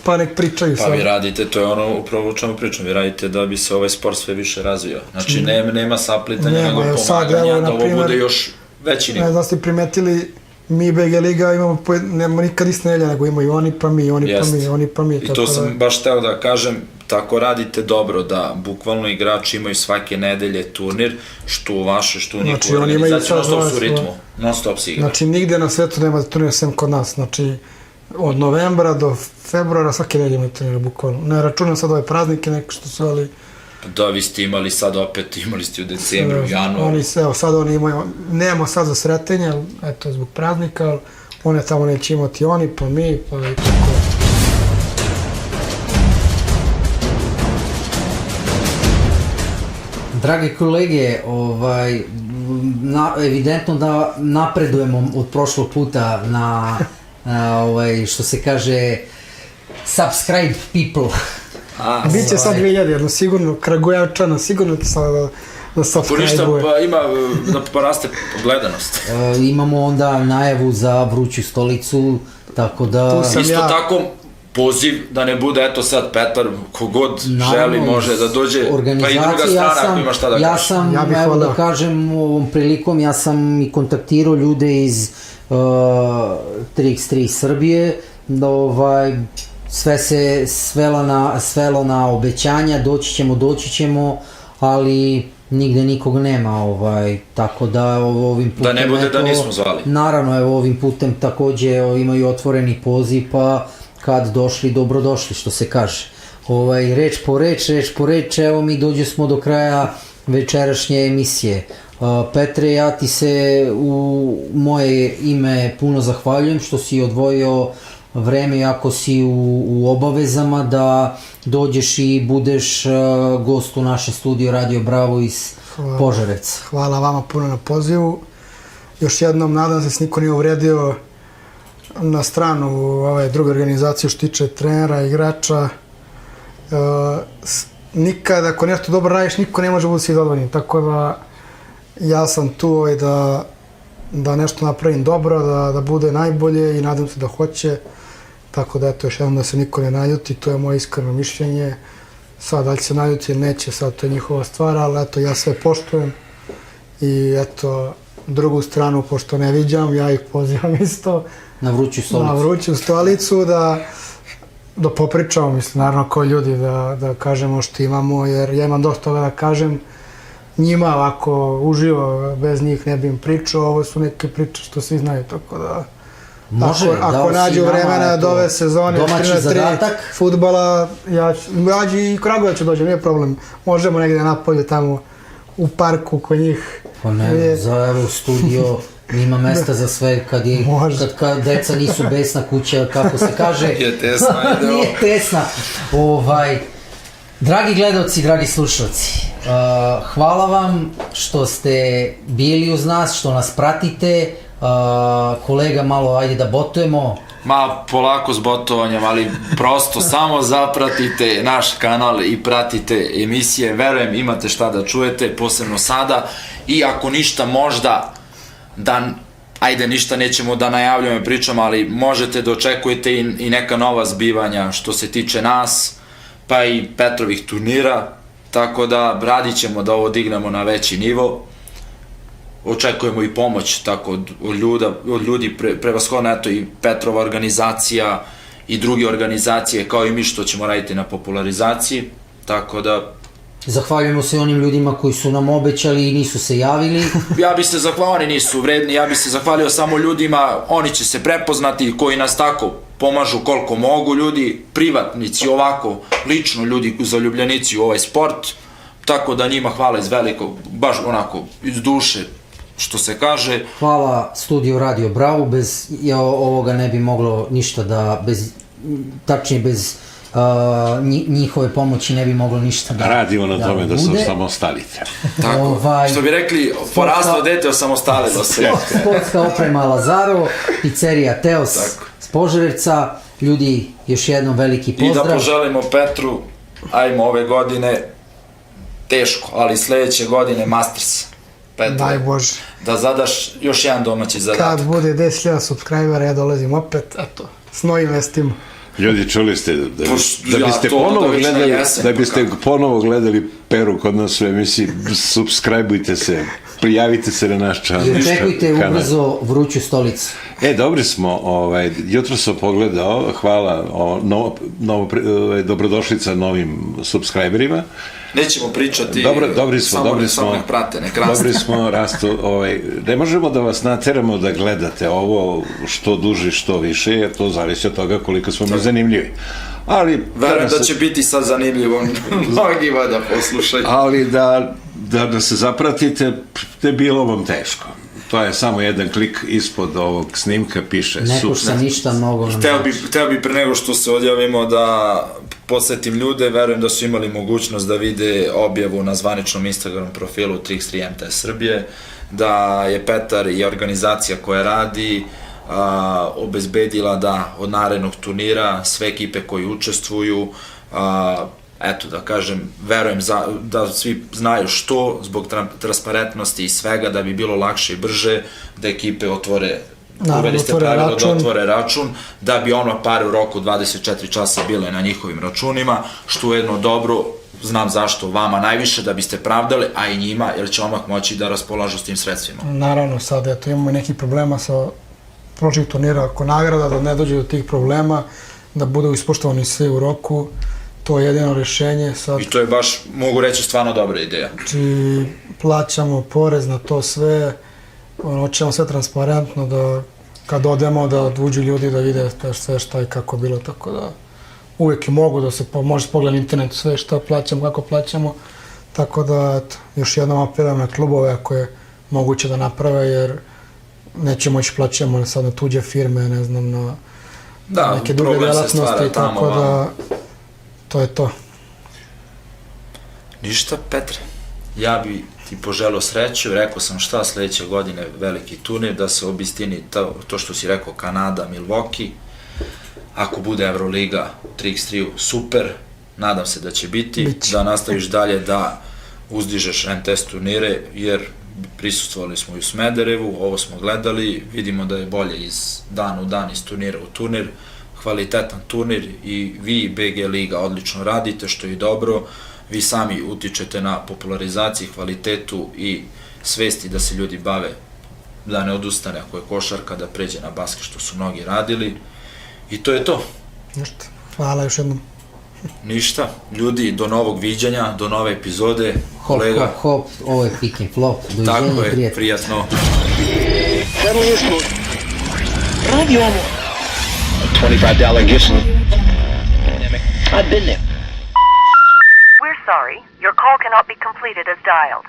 pa nek pričaju sad. Pa vi radite, to je ono upravo o čemu pričam, vi radite da bi se ovaj sport sve više razvio. Znači, nema saplitanja, nego pomaganja, da ovo bude još veći nivo. Ne znam, ste primetili, mi BG Liga nemamo nikad isti nedelja, nego imaju oni pa mi, oni pa mi. I to sam baš teo da kažem, tako radite dobro, da bukvalno igrači imaju svake nedelje turnir, što u vašoj, što u njihovu organizaciju, non stop su u ritmu, non stop se igra. Znači, nigde na svetu nema turnira sem kod nas, znači, od novembra do februara svake nedelje imaju turnira, bukvalno. Ne računam sad ove praznike, neko što su, ali... Da, vi ste imali sad opet, imali ste u decembru, u januaru. Evo, sad oni imaju, nemamo sad za sretenje, eto, zbog praznika, ali one tamo neće imati oni, pa mi, pa i tako. Drage kolege, evidentno da napredujemo od prošlog puta na što se kaže subscribe people. Biće sad 2000, jedno sigurno, Kragujevčana, sigurno ti sad da subscribe-uje. Pa ima da poraste gledanost. Imamo onda najavu za Vruću stolicu, tako da... Isto tako, poziv da ne bude, eto sad Petar, kogod želi može da dođe, pa i druga strana ako ima šta da kaže. Ja sam, evo da kažem ovom prilikom, ja sam i kontaktirao ljude iz 3x3 Srbije, da sve se svelo na obećanja, doći ćemo, ali nigde nikog nema, tako da ovim putem... Da ne bude da nismo zvali. Naravno, evo ovim putem takođe imaju otvoreni poziv, pa kad došli, dobrodošli, što se kaže. Reč po reč, evo mi dođe smo do kraja večerašnje emisije. Petre, ja ti se u moje ime puno zahvaljujem što si odvojio vreme, ako si u obavezama, da dođeš i budeš gost u našem studiju Radio Bravo iz Požarevca. Hvala vama puno na pozivu. Još jednom, nadam se da se niko nije uvredio na stranu ove druge organizacije što tiče trenera, igrača. Nikad, ako nešto dobro radiš, niko ne može biti svi zadovoljni. Tako da ja sam tu da nešto napravim dobro, da bude najbolje i nadam se da hoće. Tako da eto, još jednom da se niko ne naljuti, to je moje iskreno mišljenje. Sad, da li se naljuti ili neće, sad to je njihova stvar, ali eto, ja sve poštujem. I eto, drugu stranu, pošto ne viđam, ja ih pozivam isto na Vruću stolicu, da popričamo, mislim, naravno kao ljudi, da kažemo što imamo, jer ja imam dosta toga da kažem njima, ovako uživo, bez njih ne bi im pričao, ovo su neke priče što svi znaju, tako da ako nađu vremena do ove sezone 3-3 fudbala, ja i Kragujevac ću dođem, nije problem, možemo negde napolje tamo u parku kod njih. Pa ne, za evo studio ima mesta za sve, kad deca nisu besna kuća, kako se kaže. Nije tesna. Nije tesna. Dragi gledalci, dragi slušalci, hvala vam što ste bili uz nas, što nas pratite. Kolega, malo ajde da botujemo. Polako s botovanjem, ali prosto samo zapratite naš kanal i pratite emisije, verujem imate šta da čujete, posebno sada, i ako ništa možda, ajde ništa nećemo da najavljujemo i pričamo, ali možete da očekujete i neka nova zbivanja što se tiče nas, pa i Petrovih turnira, tako da radit ćemo da ovo dignemo na veći nivo. Očekujemo i pomoć tako od ljudi, prevashodno eto i Petrova organizacija i druge organizacije, kao i mi što ćemo raditi na popularizaciji, tako da... Zahvaljujemo se onim ljudima koji su nam obećali i nisu se javili. Ja bi se zahvalio, oni nisu vredni, ja bi se zahvalio samo ljudima, oni će se prepoznati, koji nas tako pomažu koliko mogu, ljudi, privatnici, ovako, lično ljudi zaljubljenici u ovaj sport, tako da njima hvala iz velikog, baš onako, iz duše, što se kaže. Hvala studiju Radio Bravo, bez ovoga ne bi moglo ništa tačnije bez njihove pomoći ne bi moglo ništa da radimo na tome da se osamostalite. Tako, što bi rekli, poraslo dete, osamostalilo se. Sportska oprema Lazaro, pizzerija Teos s Požarevca, ljudi, još jednom veliki pozdrav. I da poželimo Petru, ajmo ove godine, teško, ali sledeće godine Masters. Daj Bože. Da zadaš još jedan domaći zadatak. Kad bude 10.000 subscribera, ja dolazim opet, eto, s novim vestima. Ljudi, čuli ste, da biste ponovo gledali Peru kod nas u emisiji, subscribeujte se, prijavite se na naš kanal. I očekujte ubrzo Vruću stolicu. Dobri smo, jutro sam pogledao, hvala, dobrodošlica novim subscriberima. Nećemo pričati, dobri samo nek prate, nek raste. Dobri smo, rastu, ne možemo da vas nateramo da gledate ovo što duže, što više, jer to zavisi od toga koliko smo mi zanimljivi. Verujem da će biti sad zanimljivo mnogima da poslušaju. Ali da se zapratite, ne bilo vam teško. To je samo jedan klik ispod ovog snimka, piše neko što ništa mnogo nam Hteo bi pre nego što se odjavimo da podsjetim ljude, verujem da su imali mogućnost da vide objavu na zvaničnom Instagram profilu 3x3 MTS Srbije, da je Petar i organizacija koja radi obezbedila da od narednog turnira sve ekipe koji učestvuju, eto da kažem, verujem da svi znaju što, zbog transparentnosti i svega, da bi bilo lakše i brže, da ekipe uveli ste pravilo da otvore račun, da bi ono pare u roku 24 časa bile na njihovim računima, što je jedno dobro, znam zašto, vama najviše, da biste pravdali, a i njima, jer će odmah moći da raspolažu s tim sredstvima. Naravno, sad eto, imamo nekih problema sa prošlih turnira oko nagrada, da ne dođe do tih problema, da budu ispoštovani svi u roku, to je jedino rešenje. I to je baš, mogu reći, stvarno dobra ideja. Znači, plaćamo porez na to sve, hoćemo sve transparentno, da kad odemo da uđu ljudi da vide sve šta i kako bilo, tako da uvijek mogu da se može pogledati na internetu sve šta plaćamo, kako plaćamo, tako da eto, još jednom apelujem na klubove ako je moguće da naprave, jer nećemo moći plaćamo sad na tuđe firme, ne znam, na neke druge djelatnosti, tako da to je to. Ništa, Petre, ja bi ti poželao sreću, rekao sam šta, sledeće godine veliki turnir, da se obistini to što si rekao, Kanada, Milwaukee, ako bude Euroliga 3x3, super, nadam se da će biti, da nastaviš dalje da uzdižeš MTS turnire, jer prisustvovali smo i u Smederevu, ovo smo gledali, vidimo da je bolje iz dana u dan, iz turnira u turnir, kvalitetan turnir i vi i BG Liga odlično radite, što je dobro, vi sami utičete na popularizaciji, kvalitetu i svesti da se ljudi bave, da ne odustane ako je košarka, da pređe na basket, što su mnogi radili, i to je to. Ništa, hvala još jednom. Ništa, ljudi, do novog viđanja, do nove epizode. Hop, hop, ovo je pick and flop, doviđenja i prijatno. Prijatno. Radi ovo. $25 gift. I've been there. We're sorry. Your call cannot be completed as dialed.